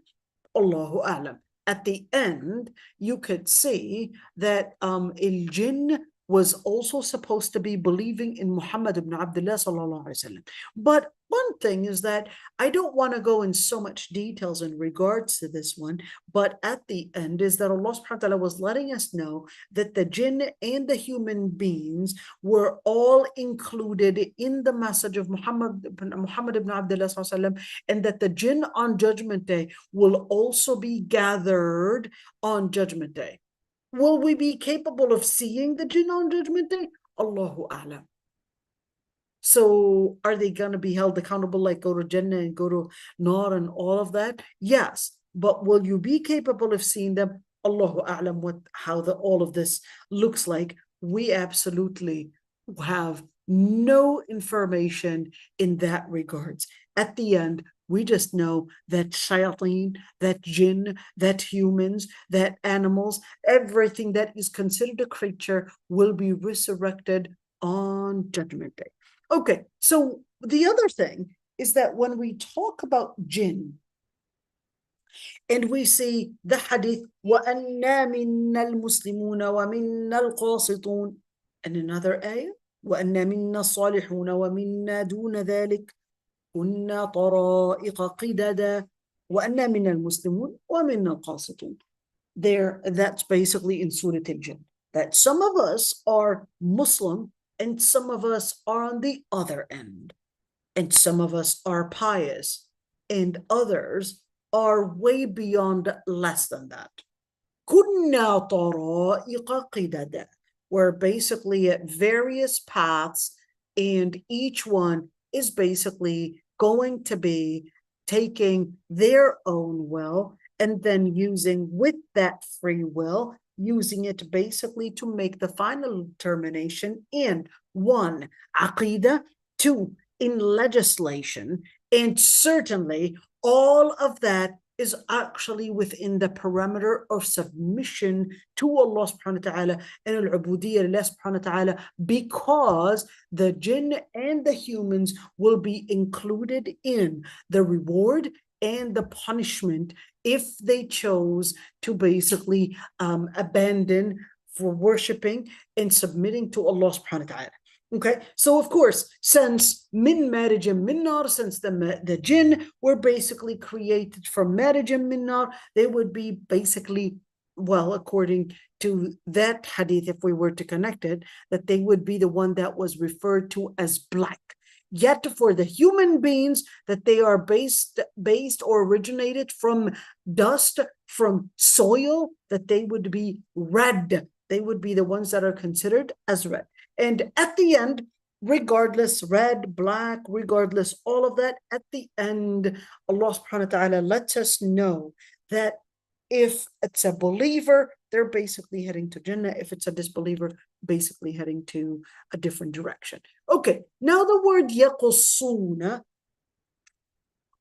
Allahu A'lam. At the end, you could see that al-jinn was also supposed to be believing in Muhammad ibn Abdullah sallallahu alaihi wasallam. But one thing is that I don't want to go in so much details in regards to this one, but at the end is that Allah subhanahu wa ta'ala was letting us know that the jinn and the human beings were all included in the message of Muhammad ibn Abdullah sallallahu alaihi wasallam, and that the jinn on Judgment Day will also be gathered on Judgment Day. Will we be capable of seeing the jinn on Judgment Day? Allahu A'lam. So are they going to be held accountable, like go to Jannah and go to Nar and all of that? Yes. But will you be capable of seeing them? Allahu A'lam how all of this looks like. We absolutely have no information in that regards. At the end, we just know that shayateen, that jinn, that humans, that animals, everything that is considered a creature will be resurrected on Judgment Day. Okay, so the other thing is that when we talk about jinn, and we see the hadith, وَأَنَّا مِنَّا الْمُسْلِمُونَ وَمِنَّا الْقَاسِطُونَ, and another ayah, وَأَنَّا مِنَّا الصَّالِحُونَ وَمِنَّا دُونَ ذَلِكَ كنا طرائق قددا وأنا منا المسلمون ومنا القاسطون. There, that's basically in Surah Al-Jinn, that some of us are Muslim and some of us are on the other end, and some of us are pious and others are way beyond less than that. كنا طرائق قددا, we're basically at various paths, and each one is basically going to be taking their own will and then using with that free will, using it basically to make the final determination in 1, aqidah, 2, in legislation, and certainly all of that is actually within the parameter of submission to Allah subhanahu wa ta'ala and al-ubudiyyah Allah subhanahu wa ta'ala, because the jinn and the humans will be included in the reward and the punishment if they chose to basically abandon for worshiping and submitting to Allah subhanahu wa ta'ala. Okay, so of course, since min marij min nar, since the jinn were basically created from marij min nar, they would be basically, well, according to that hadith, if we were to connect it, that they would be the one that was referred to as black. Yet for the human beings, that they are based or originated from dust, from soil, that they would be red. They would be the ones that are considered as red. And at the end, regardless, red, black, regardless, all of that, at the end, Allah subhanahu wa ta'ala lets us know that if it's a believer, they're basically heading to Jannah. If it's a disbeliever, basically heading to a different direction. Okay, now the word يَقُصُّونَ,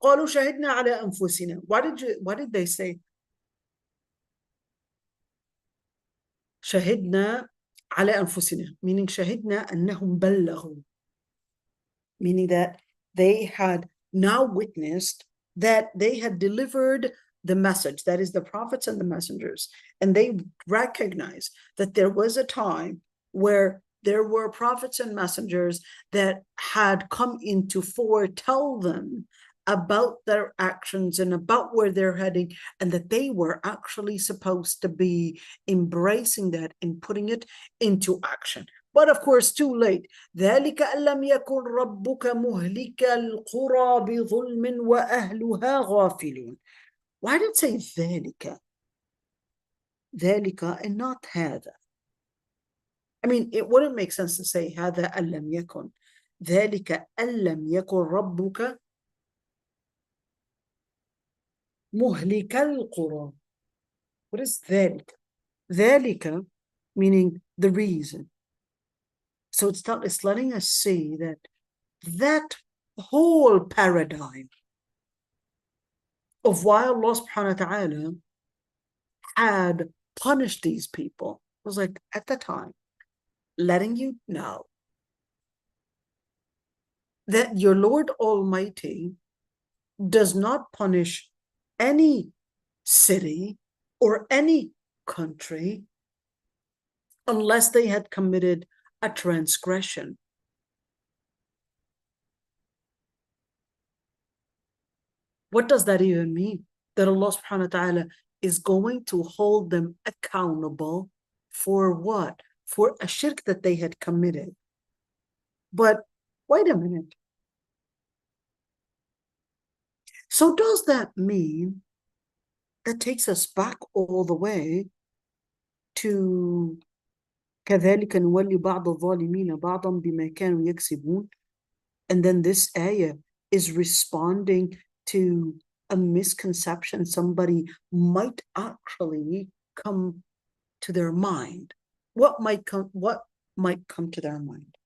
قالوا شهدنا على أنفسنا. Why did they say شهدنا على أنفسنا, meaning شهدنا أنهم بلغوا, meaning that they had now witnessed that they had delivered the message, that is the prophets and the messengers, and they recognize that there was a time where there were prophets and messengers that had come in to foretell them about their actions and about where they're heading, and that they were actually supposed to be embracing that and putting it into action. But of course, too late. ذلك أن لم يكن ربك مهلك القرى بظلم وأهلها غافلون. Why did it say ذلك? ذلك and not هذا. I mean, it wouldn't make sense to say هذا أن لم يكن. ذلك أن لم يكن ربك مهلك القرى. What is ذلك? ذلك meaning the reason. So it's letting us see that whole paradigm of why Allah subhanahu wa ta'ala had punished these people was like at the time letting you know that your Lord Almighty does not punish any city or any country unless they had committed a transgression. What does that even mean? That Allah subhanahu wa ta'ala is going to hold them accountable for what? For a shirk that they had committed. But wait a minute. So does that mean, that takes us back all the way to كذلك نولي بعض الظالمين بعضا بما كانوا يكسبون? And then this ayah is responding to a misconception somebody might actually come to their mind. What might come to their mind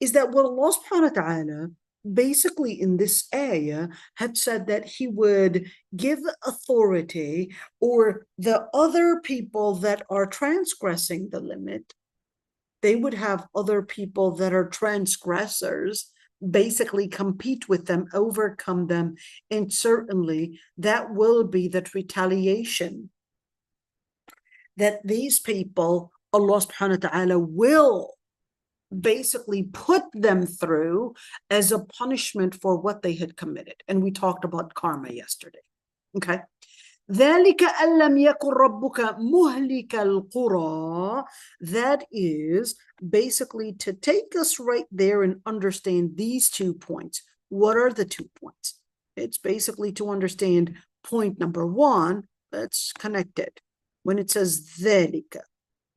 is that what Allah subhanahu wa ta'ala basically in this ayah had said that he would give authority, or the other people that are transgressing the limit, they would have other people that are transgressors basically compete with them, overcome them, and certainly that will be that retaliation that these people, Allah subhanahu wa ta'ala will basically put them through as a punishment for what they had committed. And we talked about karma yesterday. Okay. ذلك أن لم يكن ربك مهلك القرى. That is basically to take us right there and understand these 2 points. What are the 2 points? It's basically to understand point number 1. Let's connect it. When it says ذلك,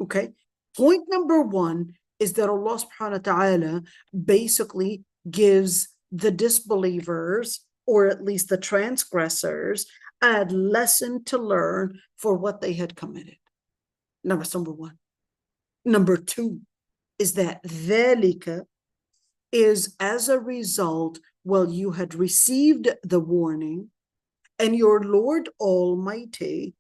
okay? Point number 1 is that Allah subhanahu wa ta'ala basically gives the disbelievers, or at least the transgressors, a lesson to learn for what they had committed. That's number 1. Number 2 is that ذلك is as a result, well, you had received the warning, and your Lord Almighty,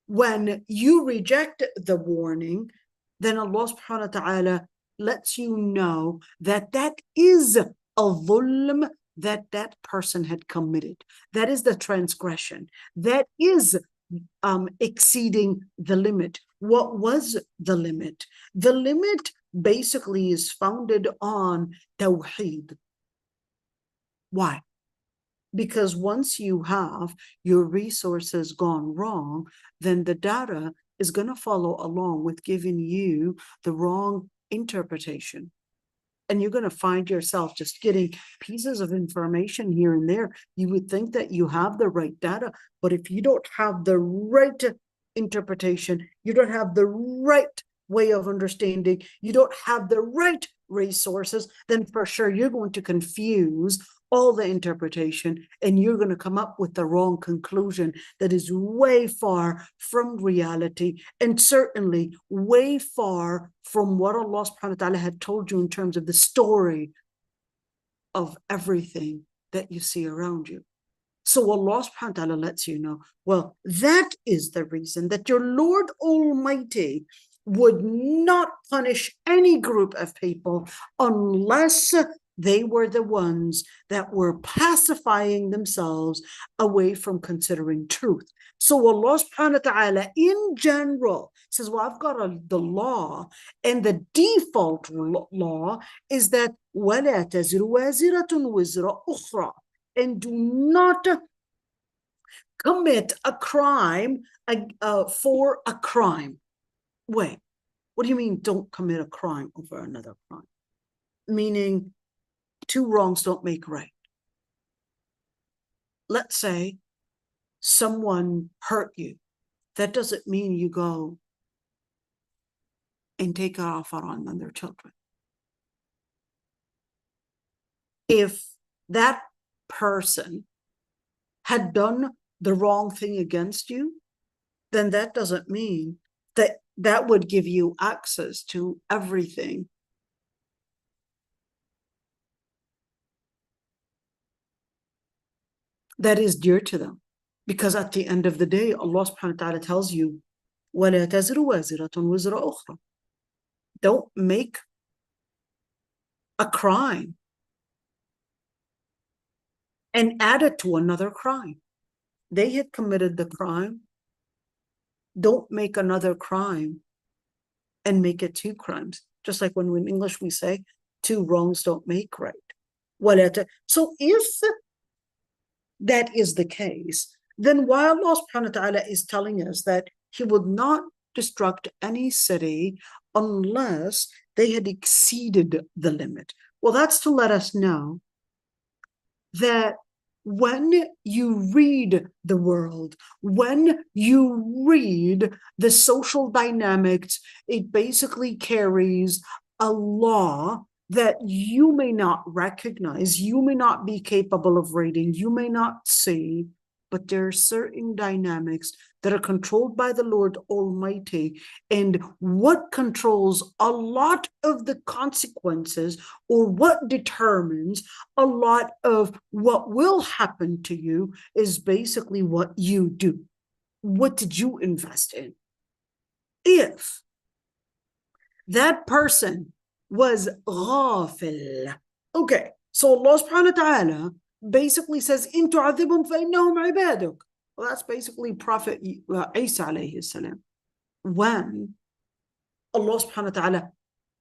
when you reject the warning, then Allah subhanahu wa ta'ala lets you know that that is a dhulm that person had committed. That is the transgression. That is exceeding the limit. What was the limit? The limit basically is founded on tawheed. Why? Because once you have your resources gone wrong, then the data is going to follow along with giving you the wrong interpretation. And you're going to find yourself just getting pieces of information here and there. You would think that you have the right data, but if you don't have the right interpretation, you don't have the right way of understanding, you don't have the right resources, then for sure you're going to confuse all the interpretation, and you're going to come up with the wrong conclusion that is way far from reality, and certainly way far from what Allah subhanahu wa ta'ala had told you in terms of the story of everything that you see around you. So Allah subhanahu wa ta'ala lets you know, well, that is the reason that your Lord Almighty would not punish any group of people unless they were the ones that were pacifying themselves away from considering truth. So Allah subhanahu wa ta'ala in general says, well, I've got the law, and the default law is that وَلَا تَزِرُ وَازِرَةٌ وِزْرَ أُخْرَى, and do not commit a crime for a crime. Wait, what do you mean don't commit a crime over another crime? Meaning 2 wrongs don't make right. Let's say someone hurt you. That doesn't mean you go and take it off on their children. If that person had done the wrong thing against you, then that doesn't mean that that would give you access to everything. That is dear to them. Because at the end of the day, Allah subhanahu wa ta'ala tells you, وَلَا تَزِرُ وَازِرَةٌ وِزْرَ أُخْرَى. Don't make a crime and add it to another crime. They had committed the crime. Don't make another crime and make it two crimes. Just like when in English we say, two wrongs don't make right. So if that is the case, then why Allah subhanahu wa ta'ala is telling us that He would not destruct any city unless they had exceeded the limit? Well, that's to let us know that when you read the world, when you read the social dynamics, it basically carries a law that you may not recognize, you may not be capable of reading, you may not see, but there are certain dynamics that are controlled by the Lord Almighty. And what controls a lot of the consequences, or what determines a lot of what will happen to you, is basically what you do. What did you invest in? If that person was ghafil, okay, so Allah subhanahu wa ta'ala basically says, إِن تُعَذِّبْهُمْ فَإِنَّهُمْ عِبَادُكَ. Well, that's basically Prophet Isa alayhi salam. When Allah subhanahu wa ta'ala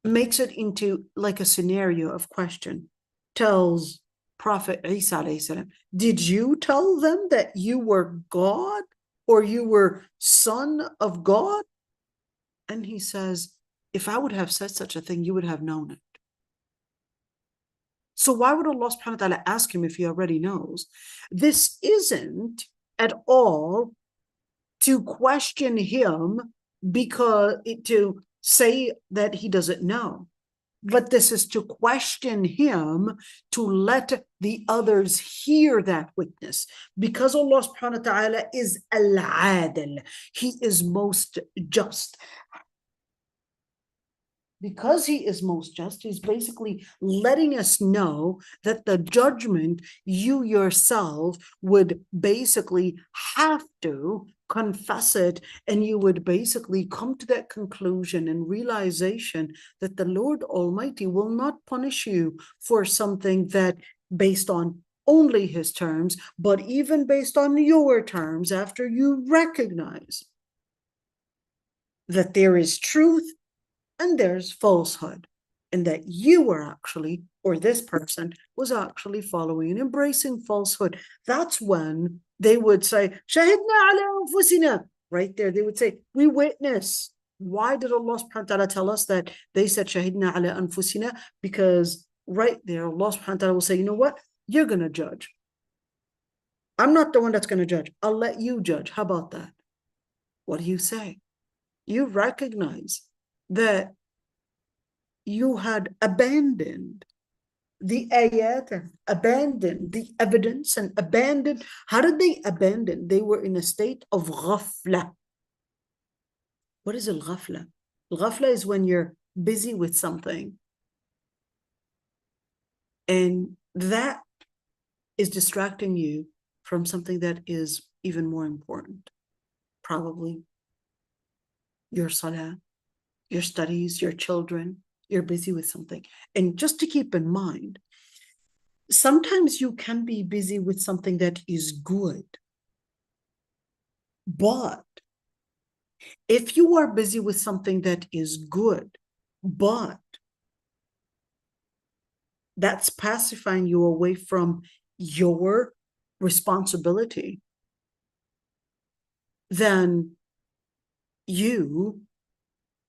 makes it into like a scenario of question, tells Prophet Isa alayhi salam, did you tell them that you were God, or you were son of God? And he says, if I would have said such a thing, you would have known it. So why would Allah subhanahu wa ta'ala ask him if he already knows? This isn't at all to question him, because to say that he doesn't know, but this is to question him to let the others hear that witness, because Allah subhanahu wa ta'ala is al-adil. He is most just. Because he is most just, he's basically letting us know that the judgment you yourself would basically have to confess it, and you would basically come to that conclusion and realization that the Lord Almighty will not punish you for something that based on only His terms, but even based on your terms, after you recognize that there is truth and there's falsehood, and that you were actually, or this person was actually following and embracing falsehood. That's when they would say, Shahidna ala anfusina. Right there, they would say, we witness. Why did Allah subhanahu wa ta'ala tell us that they said Shahidna ala anfusina? Because right there, Allah subhanahu wa ta'ala will say, you know what? You're going to judge. I'm not the one that's going to judge. I'll let you judge. How about that? What do you say? You recognize that you had abandoned the ayat, abandoned the evidence, and abandoned. How did they abandon? They were in a state of ghafla. What is al-ghafla? Al-ghafla is when you're busy with something, and that is distracting you from something that is even more important. Probably your salah, your studies, your children. You're busy with something. And just to keep in mind, sometimes you can be busy with something that is good. But if you are busy with something that is good, but that's pacifying you away from your responsibility, then you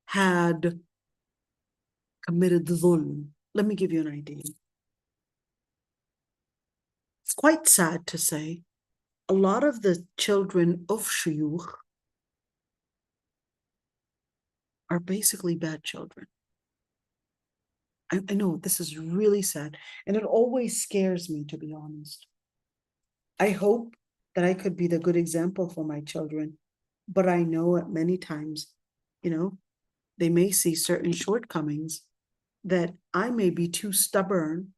had committed dhulm. Let me give you an idea. It's quite sad to say, a lot of the children of shuyukh are basically bad children. I know this is really sad, and it always scares me, to be honest. I hope that I could be the good example for my children. But I know at many times, they may see certain shortcomings that I may be too stubborn,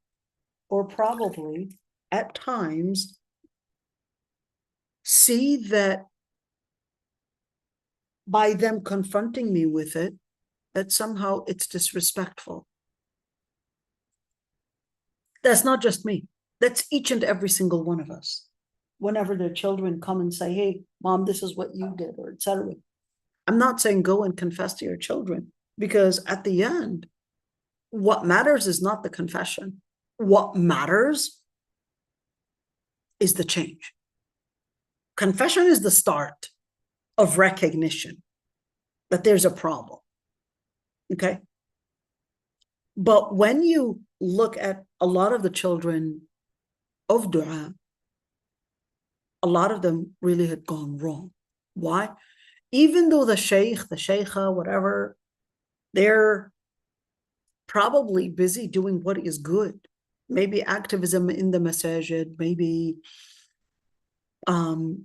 or probably at times see that by them confronting me with it, that somehow it's disrespectful. That's not just me. That's each and every single one of us. Whenever their children come and say, hey, mom, this is what you did, or etc. I'm not saying go and confess to your children, because at the end, what matters is not the confession. What matters is the change. Confession is the start of recognition that there's a problem. Okay? But when you look at a lot of the children of dua, a lot of them really had gone wrong. Why? Even though the sheikh, the sheikha, whatever, they're probably busy doing what is good. Maybe activism in the masajid, maybe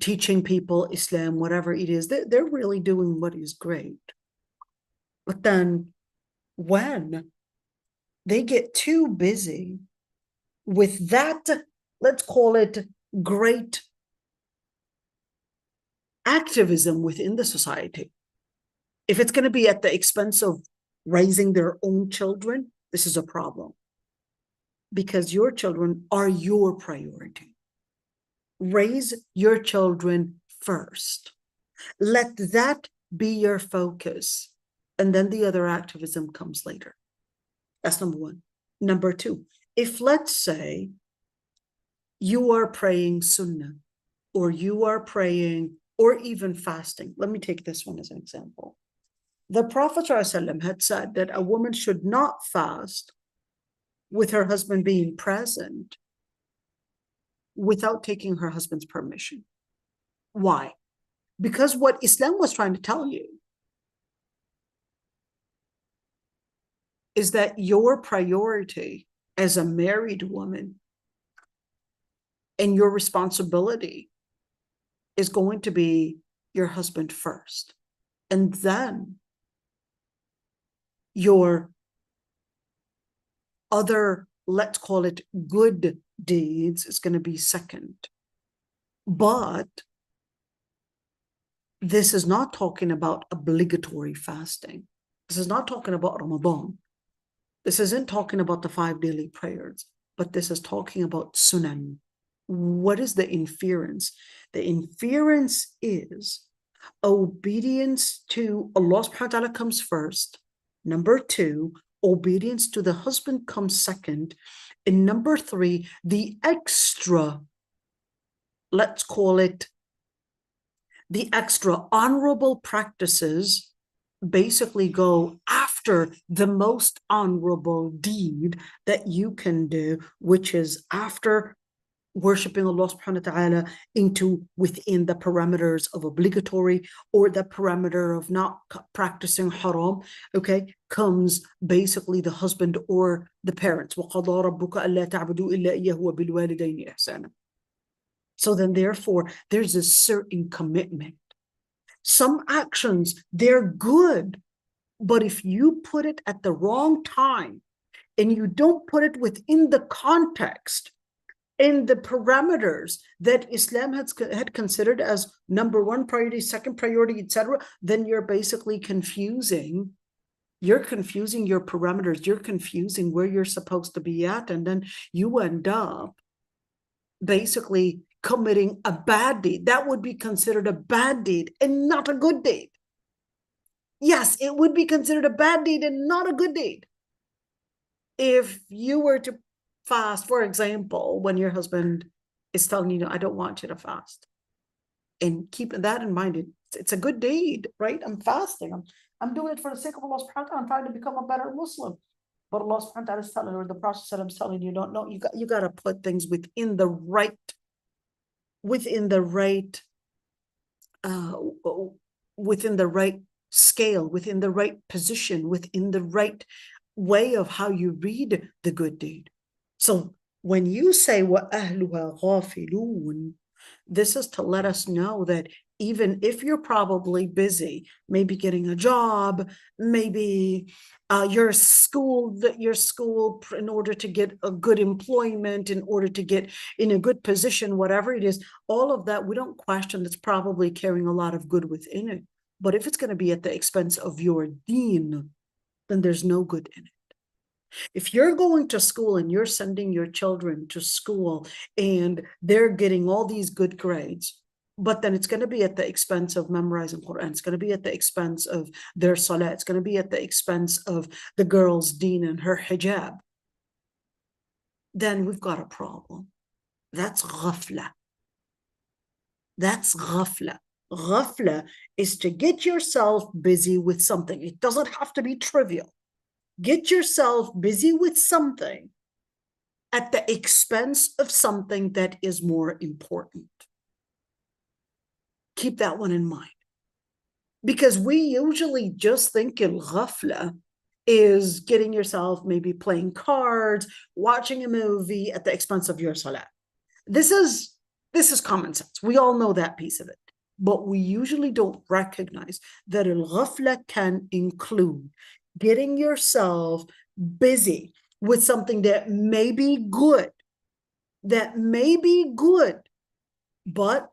teaching people Islam, whatever it is. They're really doing what is great. But then when they get too busy with that, let's call it great activism within the society, if it's going to be at the expense of raising their own children, this is a problem. Because your children are your priority. Raise your children first. Let that be your focus. And then the other activism comes later. That's number one. Number two, if let's say you are praying sunnah, or you are praying, or even fasting. Let me take this one as an example. The Prophet ﷺ had said that a woman should not fast with her husband being present without taking her husband's permission. Why? Because what Islam was trying to tell you is that your priority as a married woman and your responsibility is going to be your husband first. And then your other, let's call it good deeds, is going to be second. But this is not talking about obligatory fasting. This is not talking about Ramadan. This isn't talking about the 5 daily prayers, but this is talking about sunan. What is the inference? The inference is obedience to Allah subhanahu wa ta'ala comes first. Number two, obedience to the husband comes second. And number three, the extra, let's call it the extra honorable practices, basically go after the most honorable deed that you can do, which is after worshiping Allah subhanahu wa ta'ala within the parameters of obligatory, or the parameter of not practicing haram, okay, comes basically the husband or the parents. وَقَضَى رَبُّكَ أَلَّا تَعْبُدُوا إِلَّا إِيَّهُ وَبِالْوَالِدَيْنِ إِحْسَانًا. So then therefore there's a certain commitment. Some actions, they're good, but if you put it at the wrong time and you don't put it within the context in the parameters that Islam had considered as number one priority, second priority, etc., then you're basically confusing. You're confusing your parameters. You're confusing where you're supposed to be at. And then you end up basically committing a bad deed. That would be considered a bad deed and not a good deed. Yes, it would be considered a bad deed and not a good deed. If you were to fast, for example, when your husband is telling you, I don't want you to fast. And keep that in mind, it's a good deed, right? I'm fasting. I'm doing it for the sake of Allah subhanahu wa ta'ala. I'm trying to become a better Muslim. But Allah subhanahu wa ta'ala is telling, or the Prophet is telling you, no, you got to put things within the right scale, within the right position, within the right way of how you read the good deed. So when you say وَأَهْلُهَا غَافِلُونَ, This is to let us know that even if you're probably busy, maybe getting a job, maybe your school in order to get a good employment, in order to get in a good position, whatever it is, all of that, we don't question. It's probably carrying a lot of good within it. But if it's going to be at the expense of your deen, then there's no good in it. If you're going to school and you're sending your children to school and they're getting all these good grades, but then it's going to be at the expense of memorizing Quran, it's going to be at the expense of their salah, it's going to be at the expense of the girl's deen and her hijab, then we've got a problem. That's ghafla. That's ghafla. Ghafla is to get yourself busy with something. It doesn't have to be trivial. Get yourself busy with something at the expense of something that is more important. Keep that one in mind. Because we usually just think al-ghafla is getting yourself maybe playing cards, watching a movie at the expense of your salah. This is common sense. We all know that piece of it. But we usually don't recognize that al-ghafla can include getting yourself busy with something that may be good, but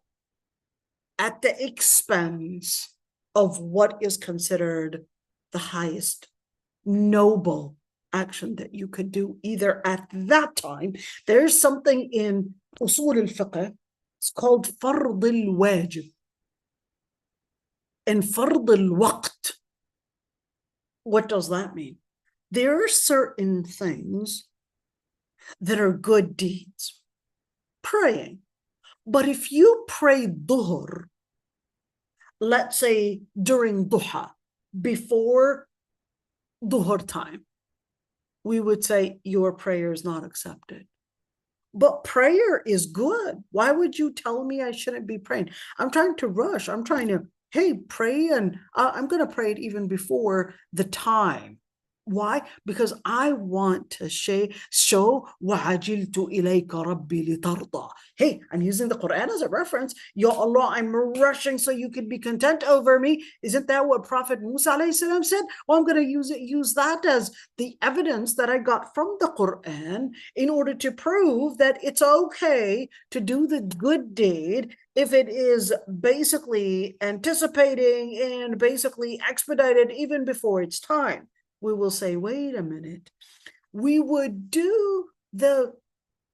at the expense of what is considered the highest noble action that you could do either at that time. There's something in usul al-fiqh, it's called fard al-wajib and fard al-waqt. What does that mean? There are certain things that are good deeds. Praying. But if you pray dhuhr, let's say during duha, before dhuhr time, we would say your prayer is not accepted. But prayer is good. Why would you tell me I shouldn't be praying? I'm trying to rush. I'm trying to, hey, pray, and I'm going to pray it even before the time. Why? Because I want to show وَعَجِلْتُ إِلَيْكَ رَبِّي لِتَرْضَى. Hey, I'm using the Quran as a reference. Ya Allah, I'm rushing so you can be content over me. Isn't that what Prophet Musa alayhi salam said? Well, I'm going to use that as the evidence that I got from the Quran in order to prove that it's okay to do the good deed if it is basically anticipating and basically expedited even before its time. We will say, wait a minute, we would do the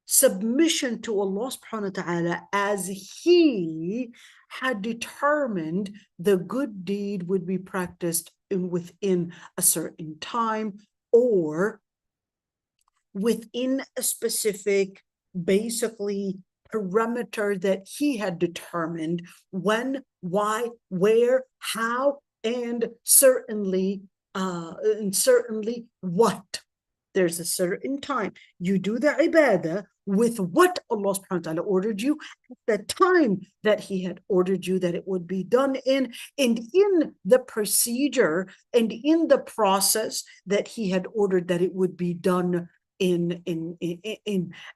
submission to Allah subhanahu wa ta'ala as He had determined the good deed would be practiced within a certain time or within a specific, basically, parameter that He had determined when, why, where, how, and certainly what. There's a certain time you do the ibadah with what Allah subhanahu wa ta'ala ordered you at the time that He had ordered you that it would be done in, and in the procedure and in the process that He had ordered that it would be done in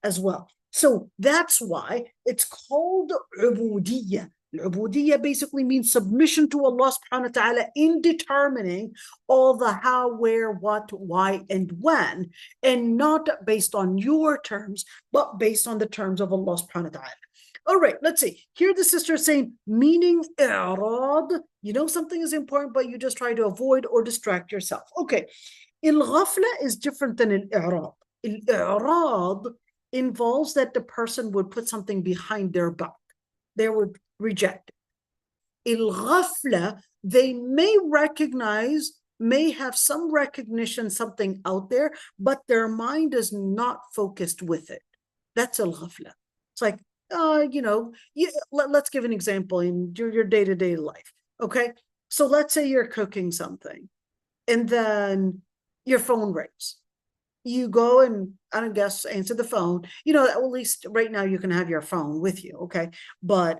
as well. So that's why it's called ubudiyya. Al-ubudiyya basically means submission to Allah subhanahu wa ta'ala in determining all the how, where, what, why, and when, and not based on your terms, but based on the terms of Allah subhanahu wa ta'ala. All right, let's see. Here the sister is saying, meaning i'rad, you know something is important, but you just try to avoid or distract yourself. Okay, al-ghafla is different than al-i'rad. Al-i'rad involves that the person would put something behind their back. They would reject it. Al-ghafla, they may recognize, may have some recognition, something out there, but their mind is not focused with it. That's al-ghafla. It's like, let's give an example in your day-to-day life. Okay, so let's say you're cooking something and then your phone rings. You go and I guess answer the phone. At least right now you can have your phone with you, okay? But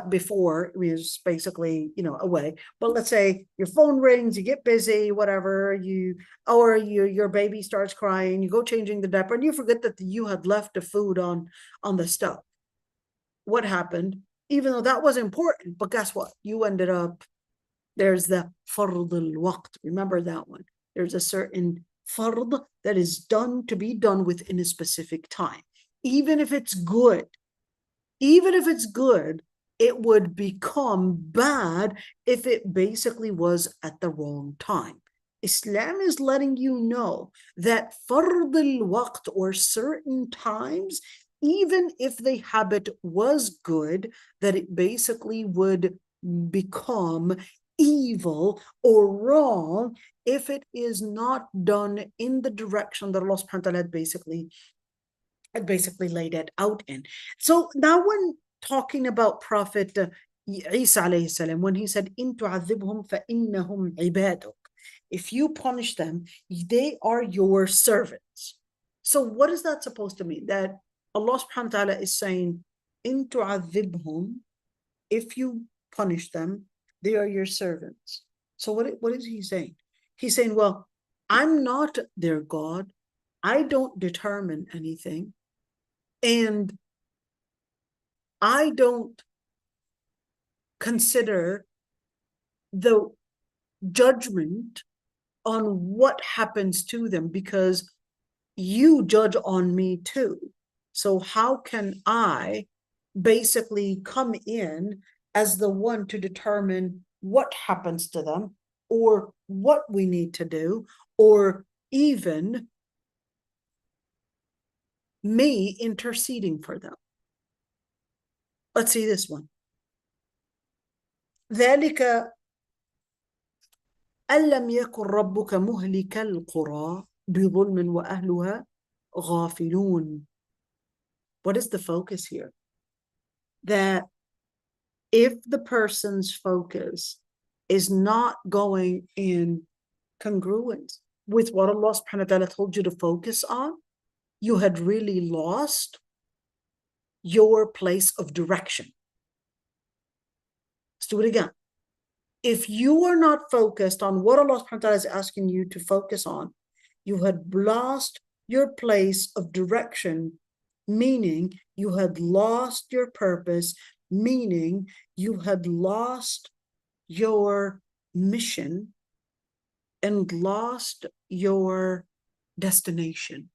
before it was basically away. But let's say your phone rings, you get busy, whatever. Your baby starts crying. You go changing the diaper, and you forget that you had left the food on the stove. what happened? Even though that was important, but guess what? You ended up, there's the fard al-waqt. Remember that one. There's a certain fard that is done to be done within a specific time. Even if it's good, it would become bad if it basically was at the wrong time. Islam is letting you know that fard al-waqt, or certain times, even if the habit was good, that it basically would become evil or wrong if it is not done in the direction that Allah subhanahu wa ta'ala had basically laid it out in. So now when talking about Prophet Isa alayhi salam, when he said, "In tu'adhibhum fa innahum ibaduk," if you punish them, they are your servants. So what is that supposed to mean? That Allah subhanahu wa ta'ala is saying, "In tu'adhibhum," if you punish them, they are your servants. So what is he saying? He's saying, well, I'm not their God. I don't determine anything. And I don't consider the judgment on what happens to them, because you judge on me too. So how can I basically come in as the one to determine what happens to them, or what we need to do, or even me interceding for them? Let's see this one. ذلك أن لم يكن ربك مهلك القرى بظلم وأهلها غافلون. What is the focus here? That if the person's focus is not going in congruence with what Allah subhanahu wa ta'ala told you to focus on, you had really lost your place of direction. Let's do it again. If you are not focused on what Allah subhanahu wa ta'ala is asking you to focus on, you had lost your place of direction, meaning you had lost your purpose, meaning you had lost your mission and lost your destination.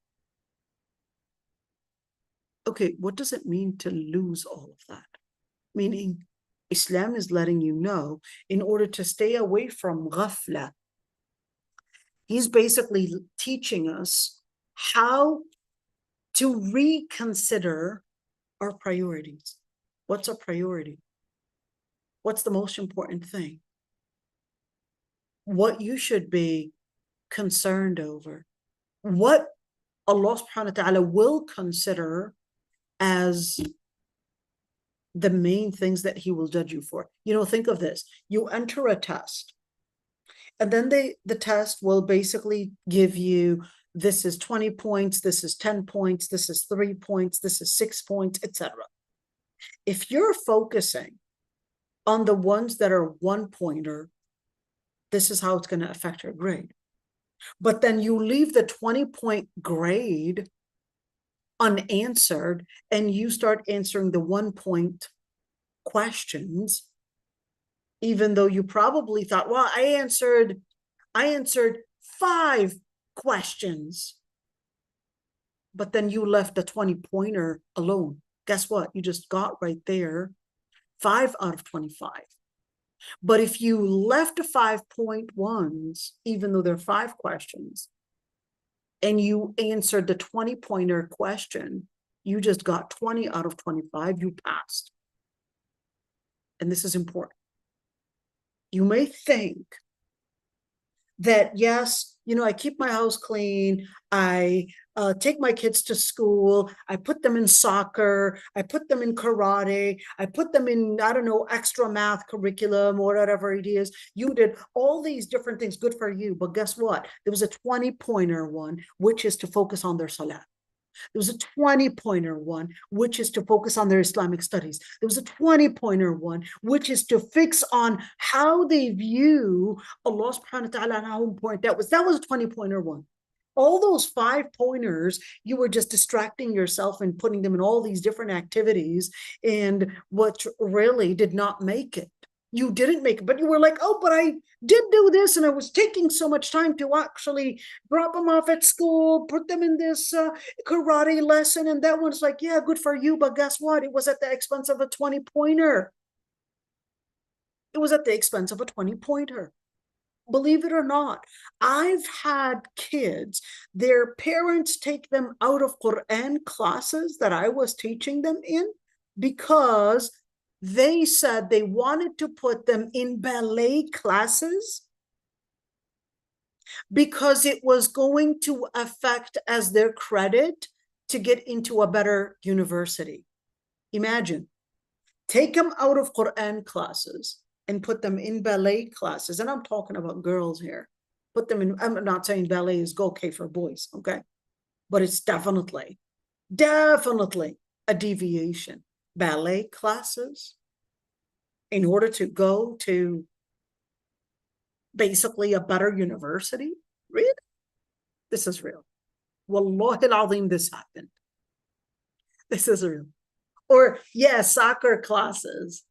Okay, what does it mean to lose all of that? Meaning, Islam is letting you know, in order to stay away from ghafla, he's basically teaching us how to reconsider our priorities. What's a priority? What's the most important thing? What you should be concerned over? What Allah subhanahu wa ta'ala will consider as the main things that he will judge you for? You know, think of this. You enter a test, and then the test will basically give you, this is 20 points, this is 10 points, this is 3 points, this is 6 points, etc. If you're focusing on the ones that are 1-pointer, this is how it's going to affect your grade. But then you leave the 20-point grade unanswered and you start answering the 1-point questions, even though you probably thought, well, I answered 5 questions, but then you left the 20-pointer alone. Guess what? You just got right there 5 out of 25. But if you left the 5-point ones, even though they're 5 questions, and you answered the 20-pointer question, you just got 20 out of 25, you passed. And this is important. You may think that, yes, you know, I keep my house clean, I take my kids to school, I put them in soccer, I put them in karate, I put them in, I don't know, extra math curriculum or whatever it is. You did all these different things, good for you. But guess what? There was a 20-pointer one, which is to focus on their salah. There was a 20-pointer one, which is to focus on their Islamic studies. There was a 20-pointer one, which is to fix on how they view Allah subhanahu wa ta'ala and how important that was. That was a 20-pointer one. all those 5 pointers, you were just distracting yourself and putting them in all these different activities, and what really did not make it. You didn't make it, but you were like, oh, but I did do this, and I was taking so much time to actually drop them off at school, put them in this karate lesson, and that one's like, yeah, good for you, but guess what? It was at the expense of a 20-pointer. It was at the expense of a 20-pointer. Believe it or not, I've had kids, their parents take them out of Quran classes that I was teaching them in because they said they wanted to put them in ballet classes because it was going to affect as their credit to get into a better university. Imagine, take them out of Quran classes and put them in ballet classes. And I'm talking about girls here. Put them in, I'm not saying ballet is okay for boys, okay? But it's definitely a deviation. Ballet classes in order to go to basically a better university? Really? This is real. Wallahi al-azim, this happened. This is real. Or, yeah, soccer classes.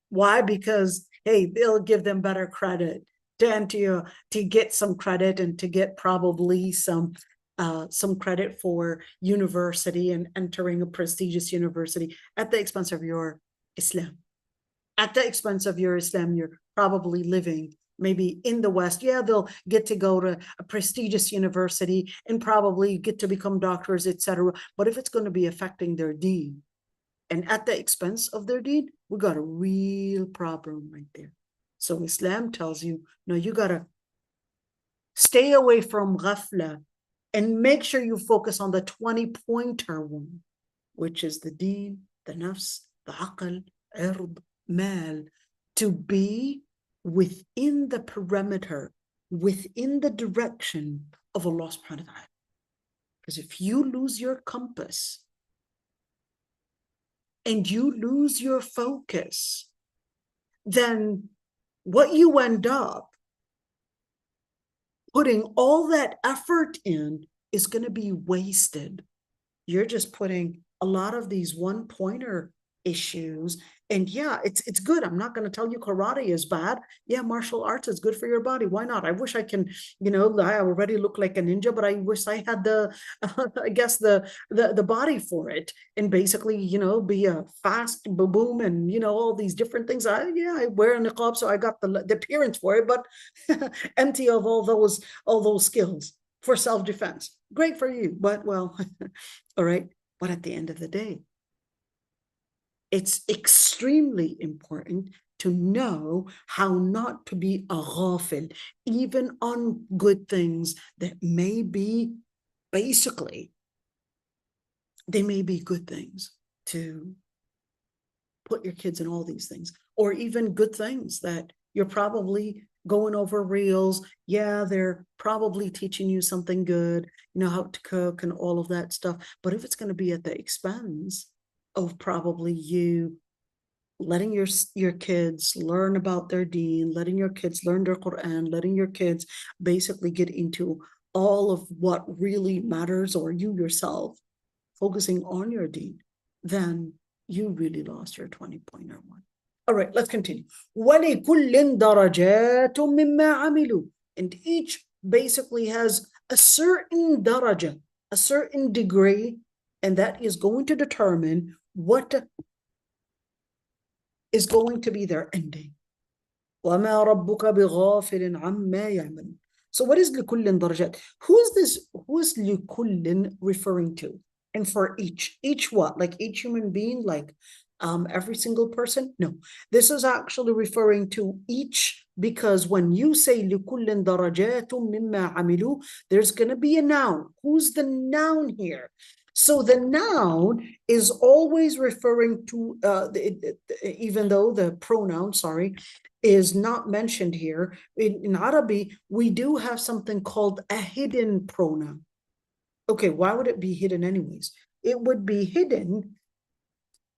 Why? Because, hey, they'll give them better credit to get some credit and to get probably some credit for university and entering a prestigious university at the expense of your Islam. At the expense of your Islam, you're probably living maybe in the West. Yeah, they'll get to go to a prestigious university and probably get to become doctors, etc. But if it's going to be affecting their deen and at the expense of their deen, we got a real problem right there. So Islam tells you, no, you got to stay away from ghafla and make sure you focus on the 20-pointer one, which is the deen, the nafs, the aql, ird, mal, to be within the perimeter, within the direction of Allah subhanahu wa ta'ala. Because if you lose your compass and you lose your focus, then what you end up putting all that effort in is going to be wasted. You're just putting a lot of these one-pointer issues. And yeah, it's good. I'm not going to tell you karate is bad. Yeah, martial arts is good for your body. Why not? I wish I can, I already look like a ninja, but I wish I had I guess the body for it. And basically, be a fast boom and, all these different things. I wear a niqab, so I got the appearance for it, but empty of all those skills for self-defense. Great for you, but well, all right. But at the end of the day, it's extremely important to know how not to be a ghafil, even on good things that may be, basically, they may be good things to put your kids in all these things, or even good things that you're probably going over reels. Yeah, they're probably teaching you something good, how to cook and all of that stuff. But if it's going to be at the expense of probably you letting your kids learn about their deen, letting your kids learn their Quran, letting your kids basically get into all of what really matters, or you yourself focusing on your deen, then you really lost your 20-pointer one. All right, let's continue. وَلِكُلٍّ دَرَجَاتٌ مِّمَّا عَمِلُوا. And each basically has a certain daraja, a certain degree, and that is going to determine what is going to be their ending. وَمَا رَبُّكَ بِغَافِلٍ عَمَّا يَعْمَلُونَ. So what is لِكُلٍّ دَرَجَات? Who is لِكُلٍّ referring to? And for each what? Like each human being, like every single person? No, this is actually referring to each, because when you say لِكُلٍّ دَرَجَاتٌ مِّمَّا عَمِلُوا, there's going to be a noun. Who's the noun here? So the noun is always referring to, even though the pronoun, is not mentioned here. In Arabic, we do have something called a hidden pronoun. Okay, why would it be hidden anyways? It would be hidden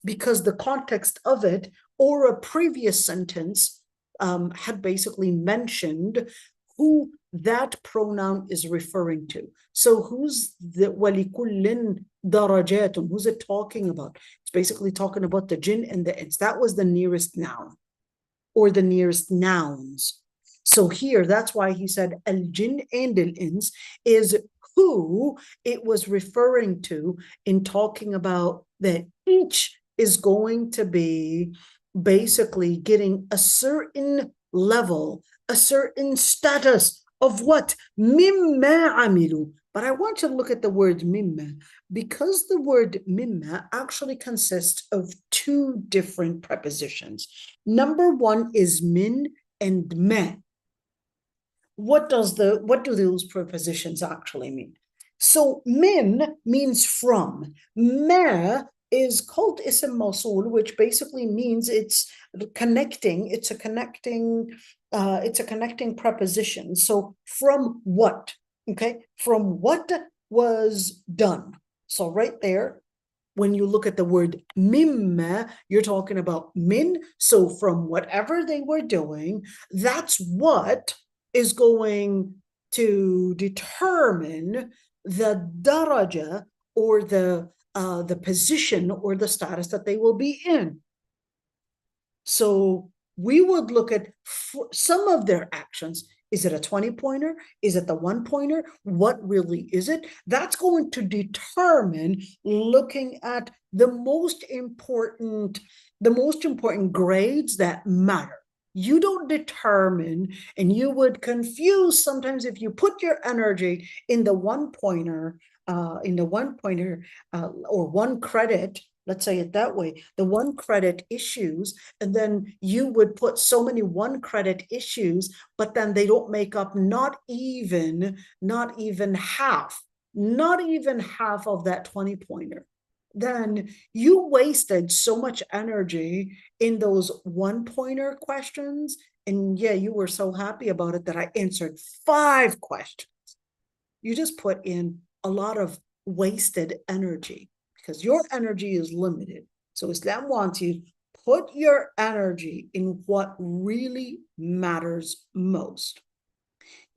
because the context of it or a previous sentence had basically mentioned who that pronoun is referring to. So who's the وَلِكُلٍّ دَرَجَاتٌ? Who's it talking about? It's basically talking about the jinn and the ins. That was the nearest noun or the nearest nouns. So here, that's why he said al-jinn and al-ins is who it was referring to in talking about that each is going to be basically getting a certain level, a certain status of what? مِمَّا عَمِلُوا. But I want you to look at the word mimma, because the word mimma actually consists of two different prepositions. Number one is min and ma. What do those prepositions actually mean? So min means from. Ma is called ism mawsul, which basically means it's connecting. It's a connecting preposition. So from what? Okay, from what was done. So right there, when you look at the word mimma, you're talking about min. So from whatever they were doing, that's what is going to determine the daraja or the position or the status that they will be in. So we would look at some of their actions. Is it a 20-pointer? Is it the 1-pointer? What really is it? That's going to determine, looking at the most important grades that matter. You don't determine, and you would confuse sometimes if you put your energy in the 1-pointer, or 1 credit. Let's say it that way, the 1 credit issues, and then you would put so many 1 credit issues, but then they don't make up not even half of that 20-pointer. Then you wasted so much energy in those 1-pointer questions, and yeah, you were so happy about it that I answered 5 questions. You just put in a lot of wasted energy, because your energy is limited. So Islam wants you to put your energy in what really matters most.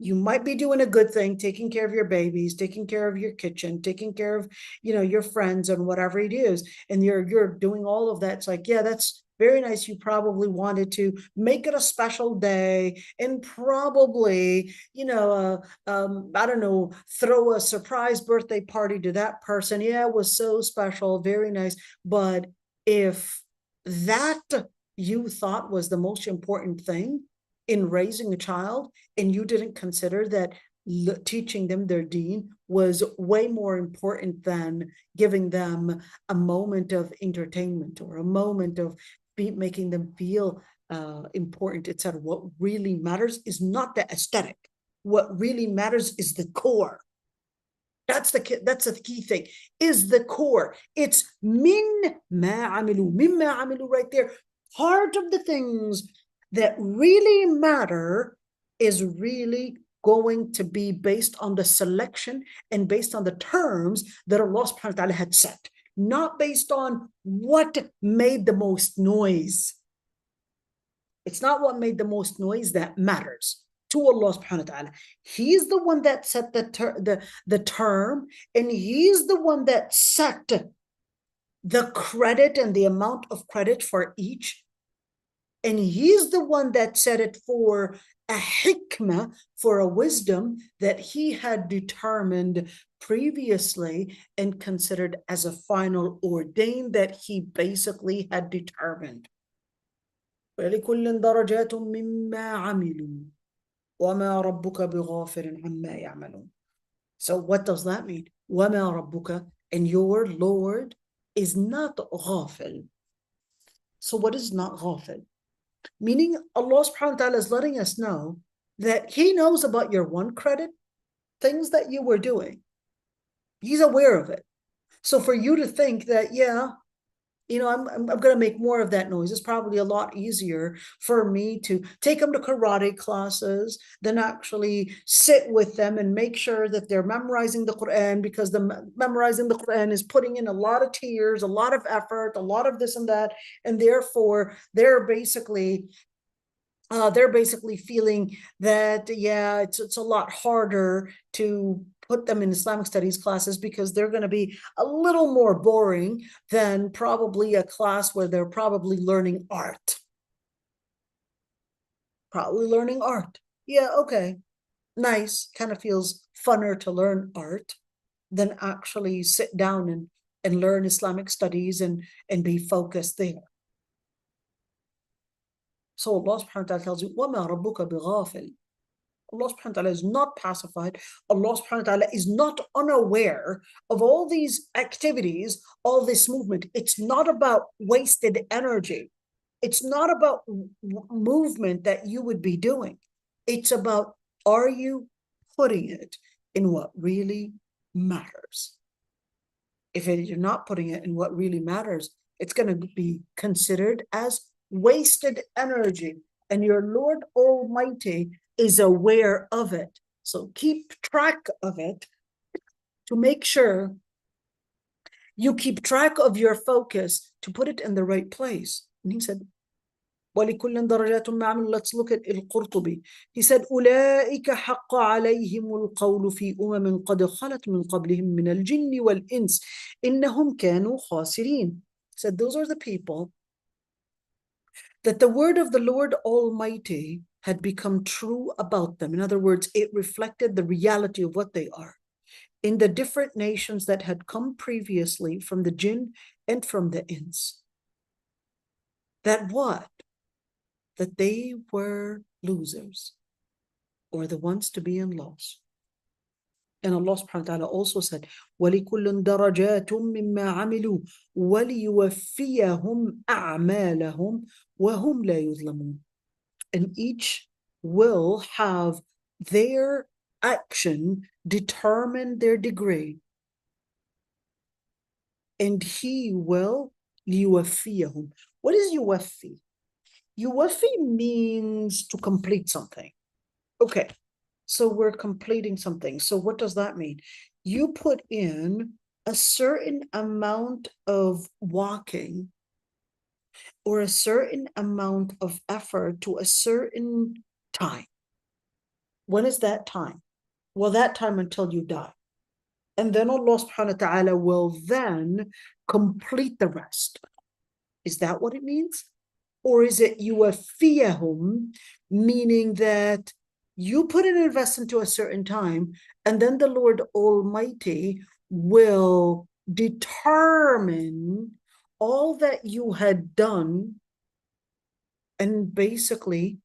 You might be doing a good thing, taking care of your babies, taking care of your kitchen, taking care of, your friends and whatever it is. And you're doing all of that. It's like, yeah, that's very nice. You probably wanted to make it a special day and probably, I don't know, throw a surprise birthday party to that person. Yeah, it was so special, very nice. But if that you thought was the most important thing in raising a child, and you didn't consider that teaching them their deen was way more important than giving them a moment of entertainment or a moment of making them feel important, etc. What really matters is not the aesthetic. What really matters is the core. That's the key thing, is the core. It's min ma amilu right there. Part of the things that really matter is really going to be based on the selection and based on the terms that Allah subhanahu wa ta'ala had set, not based on what made the most noise. It's not what made the most noise that matters to Allah subhanahu wa ta'ala. He's the one that set the term, and He's the one that set the credit and the amount of credit for each. And He's the one that set it for a hikmah, for a wisdom that He had determined previously and considered as a final ordained that He basically had determined. وَلِكُلٍّ دَرَجَاتٌ مِّمَّا عَمِلُوا وَمَا رَبُّكَ بِغَافِلٍ عَمَّا يَعْمَلُونَ. So what does that mean? وَمَا رَبُّكَ, and your Lord is not ghafil. So what is not ghafil? Meaning Allah subhanahu wa ta'ala is letting us know that He knows about your 1 credit, things that you were doing. He's aware of it. So for you to think that, yeah, I'm going to make more of that noise, it's probably a lot easier for me to take them to karate classes than actually sit with them and make sure that they're memorizing the Quran, because memorizing the Quran is putting in a lot of tears, a lot of effort, a lot of this and that, and therefore they're basically they're basically feeling that, yeah, it's a lot harder to put them in Islamic studies classes because they're going to be a little more boring than probably a class where they're probably learning art. Probably learning art. Yeah, okay. Nice. Kind of feels funner to learn art than actually sit down and learn Islamic studies and be focused there. So Allah subhanahu wa ta'ala tells you, وَمَا رَبُّكَ بِغَافِلٍ. Allah subhanahu wa ta'ala is not pacified. Allah subhanahu wa ta'ala is not unaware of all these activities, all this movement. It's not about wasted energy. It's not about movement that you would be doing. It's about, are you putting it in what really matters? If you're not putting it in what really matters, it's going to be considered as wasted energy. And your Lord Almighty is aware of it. So keep track of it to make sure you keep track of your focus to put it in the right place. And he said, وَلِكُلٍّ دَرَجَاتٌ مِّمَّا عَمِلُوا. Let's look at al-Qurtubi. He said, أُولَٰئِكَ حَقَّ عَلَيْهِمُ الْقَوْلُ فِي أُمَمٍ قَدْ خَلَتْ مِنْ قَبْلِهِمْ مِنَ الْجِنِّ وَالْإِنسِ إِنَّهُمْ كَانُوا خَاسِرِينَ. He said, those are the people that the word of the Lord Almighty had become true about them. In other words, it reflected the reality of what they are in the different nations that had come previously from the jinn and from the ins. That what? That they were losers or the ones to be in loss. And Allah subhanahu wa ta'ala also said, وَلِكُلٌّ دَرَجَاتٌ مِّمَّا عَمِلُوا وَلِيُوَفِّيَهُمْ أَعْمَالَهُمْ وَهُمْ لَا يُظْلَمُونَ. And each will have their action determine their degree. And He will لِيُوَفِّيَهُم. What is yuwaffi? Yuwaffi means to complete something. Okay, so we're completing something. So what does that mean? You put in a certain amount of walking or a certain amount of effort to a certain time. When is that time? Well, that time until you die. And then Allah subhanahu wa ta'ala will then complete the rest. Is that what it means? Or is it yuwafiyahum, meaning that you put an investment to a certain time, and then the Lord Almighty will determine all that you had done and basically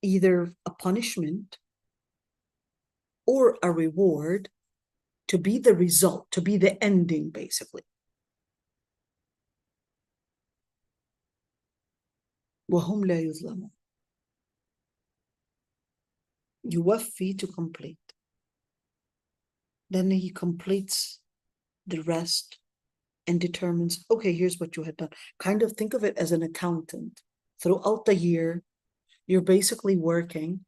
either a punishment or a reward to be the result, to be the ending, basically. وَهُمْ لَا يُظْلَمُونَ. Yuwaffi, to complete. Then He completes the rest and determines, okay, here's what you had done. Kind of think of it as an accountant. Throughout the year, you're basically working.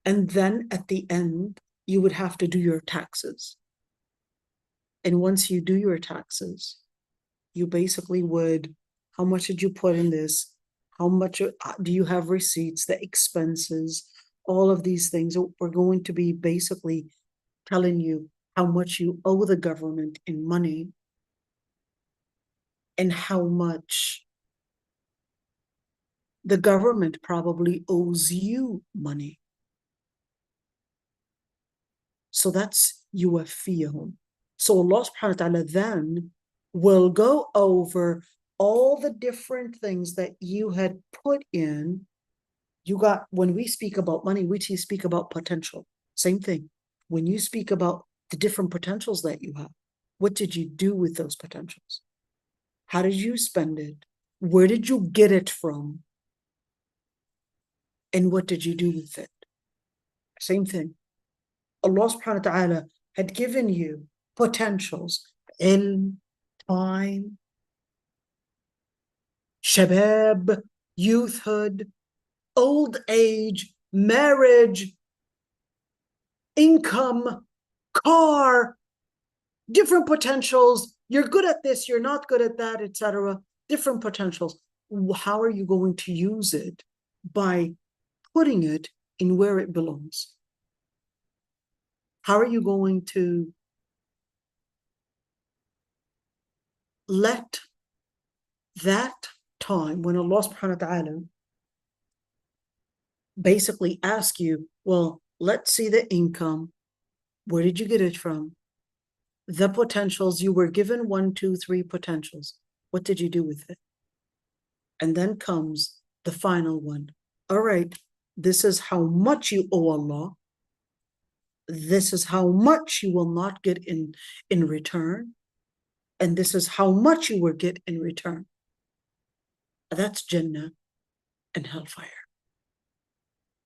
And then at the end, you would have to do your taxes. And once you do your taxes, you basically would, how much did you put in this? How much do you have receipts, the expenses, all of these things are going to be basically telling you how much you owe the government in money and how much the government probably owes you money. So that's yuwafiyahum. So Allah subhanahu wa ta'ala then will go over all the different things that you had put in. You got, when we speak about money, we speak about potential. Same thing. When you speak about the different potentials that you have, what did you do with those potentials? How did you spend it? Where did you get it from? And what did you do with it? Same thing. Allah subhanahu wa ta'ala had given you potentials, ilm, time, shabab, youthhood, old age, marriage, income, car, different potentials. You're good at this, you're not good at that, etc. different potentials. How are you going to use it? By putting it in where it belongs. How are you going to let that time when Allah subhanahu wa ta'ala basically ask you, well, let's see the income. Where did you get it from? The potentials, you were given 1, 2, 3 potentials. What did you do with it? And then comes the final one. All right, this is how much you owe Allah. This is how much you will not get in return. And this is how much you will get in return. That's Jannah and hellfire.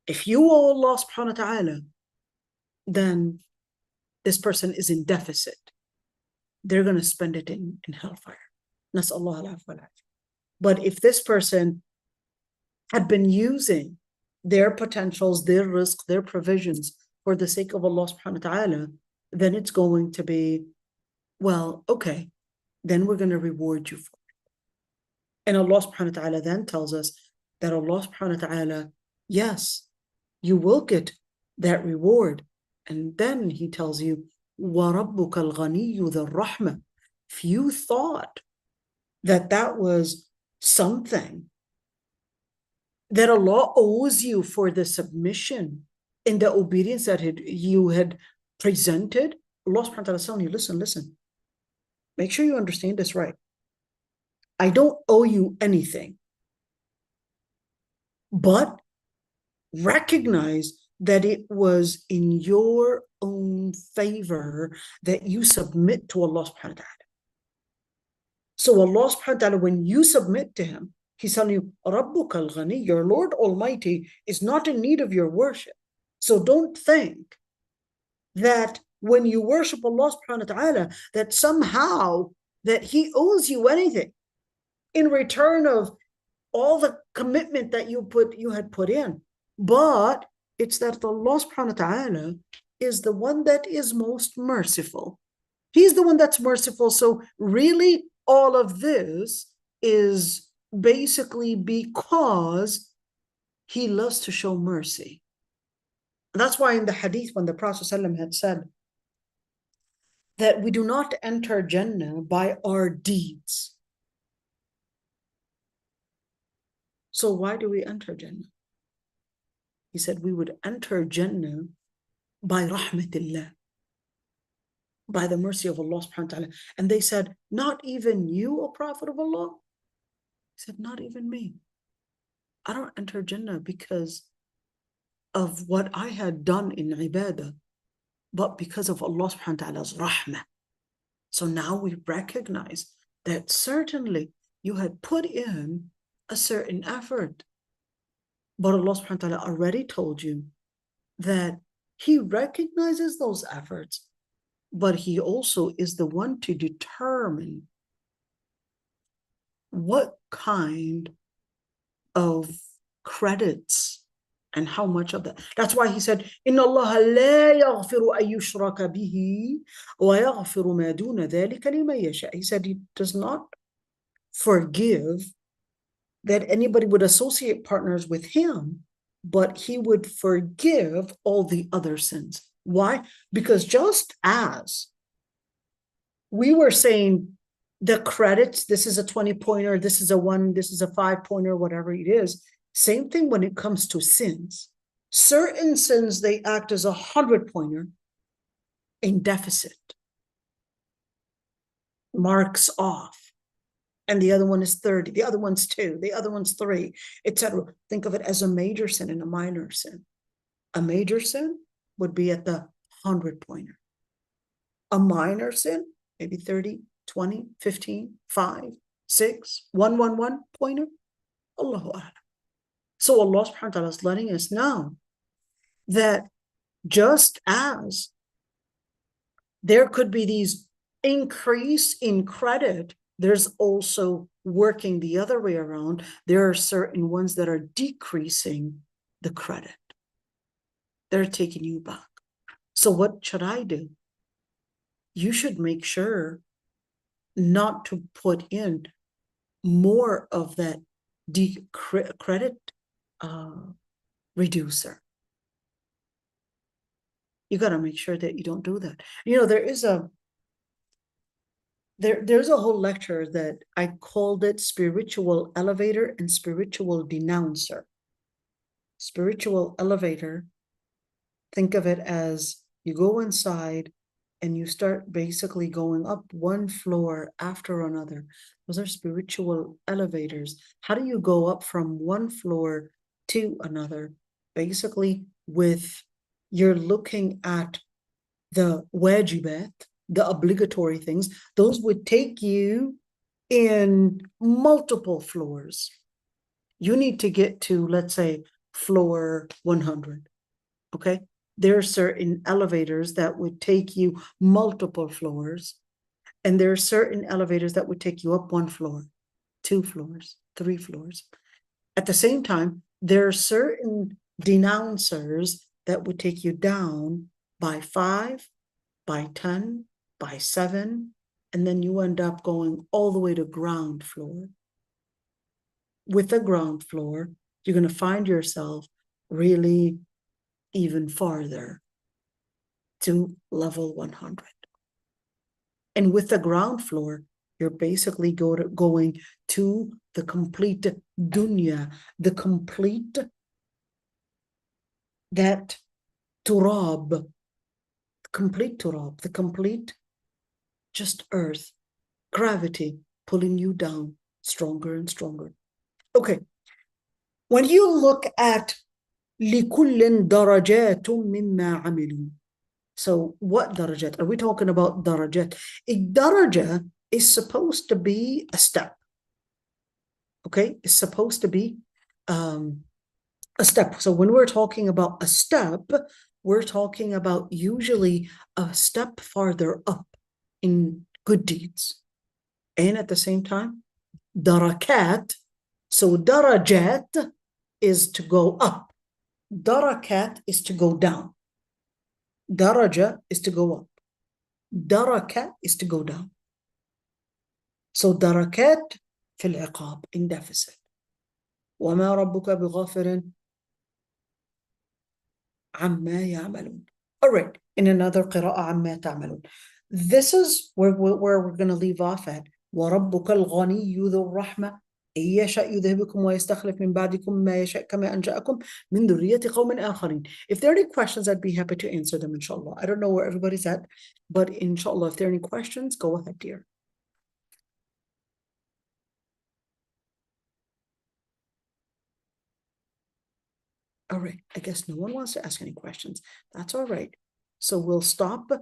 If you owe Allah subhanahu wa ta'ala, then this person is in deficit. They're going to spend it in hellfire. Nas'Allah al-afwa. But if this person had been using their potentials, their risk, their provisions for the sake of Allah subhanahu wa ta'ala, then it's going to be, well, okay, then we're going to reward you for it. And Allah subhanahu wa ta'ala then tells us that Allah subhanahu wa ta'ala, yes, you will get that reward. And then He tells you, وَرَبُّكَ الْغَنِيُّ ذَا الرَّحْمَةِ. If you thought that was something that Allah owes you for the submission and the obedience that you had presented, Allah subhanahu wa ta'ala is telling you, listen, make sure you understand this right. I don't owe you anything, but recognize that it was in your own favor that you submit to Allah subhanahu wa ta'ala. So Allah subhanahu wa ta'ala, when you submit to Him, He's telling you, Rabbuka al-Ghani, your Lord Almighty is not in need of your worship. So don't think that when you worship Allah subhanahu wa ta'ala, that somehow that He owes you anything in return of all the commitment that you had put in. But it's that Allah subhanahu wa ta'ala is the one that is most merciful. He's the one that's merciful. So really all of this is basically because He loves to show mercy. That's why in the hadith when the Prophet ﷺ had said that we do not enter Jannah by our deeds. So why do we enter Jannah? He said we would enter Jannah by rahmatillah, by the mercy of Allah subhanahu wa ta'ala. And they said, not even you, O Prophet of Allah? He said, not even me. I don't enter Jannah because of what I had done in ibadah, but because of Allah subhanahu wa ta'ala's rahmah. So now we recognize that certainly you had put in a certain effort, but Allah subhanahu wa ta'ala already told you that He recognizes those efforts, but He also is the one to determine what kind of credits and how much of that. That's why He said, Inna Allah la yaghfiru an yushraka bihi wa yaghfiru ma duna dhalika liman yasha. He said He does not forgive that anybody would associate partners with Him, but He would forgive all the other sins. Why? Because just as we were saying the credits, this is a 20-pointer, this is a 1, this is a 5-pointer, whatever it is, same thing when it comes to sins. Certain sins, they act as a 100-pointer in deficit, marks off. And the other one is 30, the other one's 2, the other one's 3, etc. Think of it as a major sin and a minor sin. A major sin would be at the 100-pointer. A minor sin, maybe 30, 20, 15, 5, 6, 1 pointer. Allahu Akbar. So Allah subhanahu wa ta'ala is letting us know that just as there could be these increase in credit, there's also working the other way around. There are certain ones that are decreasing the credit. They're taking you back. So what should I do? You should make sure not to put in more of that credit reducer. You got to make sure that you don't do that. You know, there's a whole lecture that I called it spiritual elevator and spiritual denouncer. Spiritual elevator, think of it as you go inside and you start basically going up one floor after another. Those are spiritual elevators. How do you go up from one floor to another? Basically, you're looking at the wajibat, the obligatory things. Those would take you in multiple floors. You need to get to, let's say, floor 100, okay? There are certain elevators that would take you multiple floors, and there are certain elevators that would take you up one floor, 2 floors, 3 floors. At the same time, there are certain denouncers that would take you down by 5, by 10, by 7, and then you end up going all the way to ground floor. With the ground floor, you're going to find yourself really even farther to level 100. And with the ground floor, you're basically going to the complete dunya, the complete that turab, the complete just earth, gravity pulling you down stronger and stronger. Okay, when you look at لِكُلٍّ دَرَجَاتٌ مِمَّا عَمِلُوا. So what darajat? Are we talking about darajat? A daraja is supposed to be a step. Okay, it's supposed to be a step. So when we're talking about a step, we're talking about usually a step farther up in good deeds. And at the same time, darakat. So darajat is to go up. Darakat is to go down. Daraja is to go up. Daraka is to go down. So darakat fil iqab, in deficit. وَمَا رَبُّكَ بِغَافِرٍ عَمَّا يَعْمَلُونَ. All right, in another قراءة عَمَّا تَعْمَلُونَ. This is where we're going to leave off at. وَرَبُّكَ الْغَنِيُّ ذُو الرَّحْمَةِ إن يشاء يذهبكم ويستخلف من بعدكم ما يشاء كما أنشأكم من ذرية قوم آخرين. If there are any questions, I'd be happy to answer them, inshallah. I don't know where everybody's at, but inshallah, if there are any questions, go ahead, dear. All right, I guess no one wants to ask any questions. That's all right. So we'll stop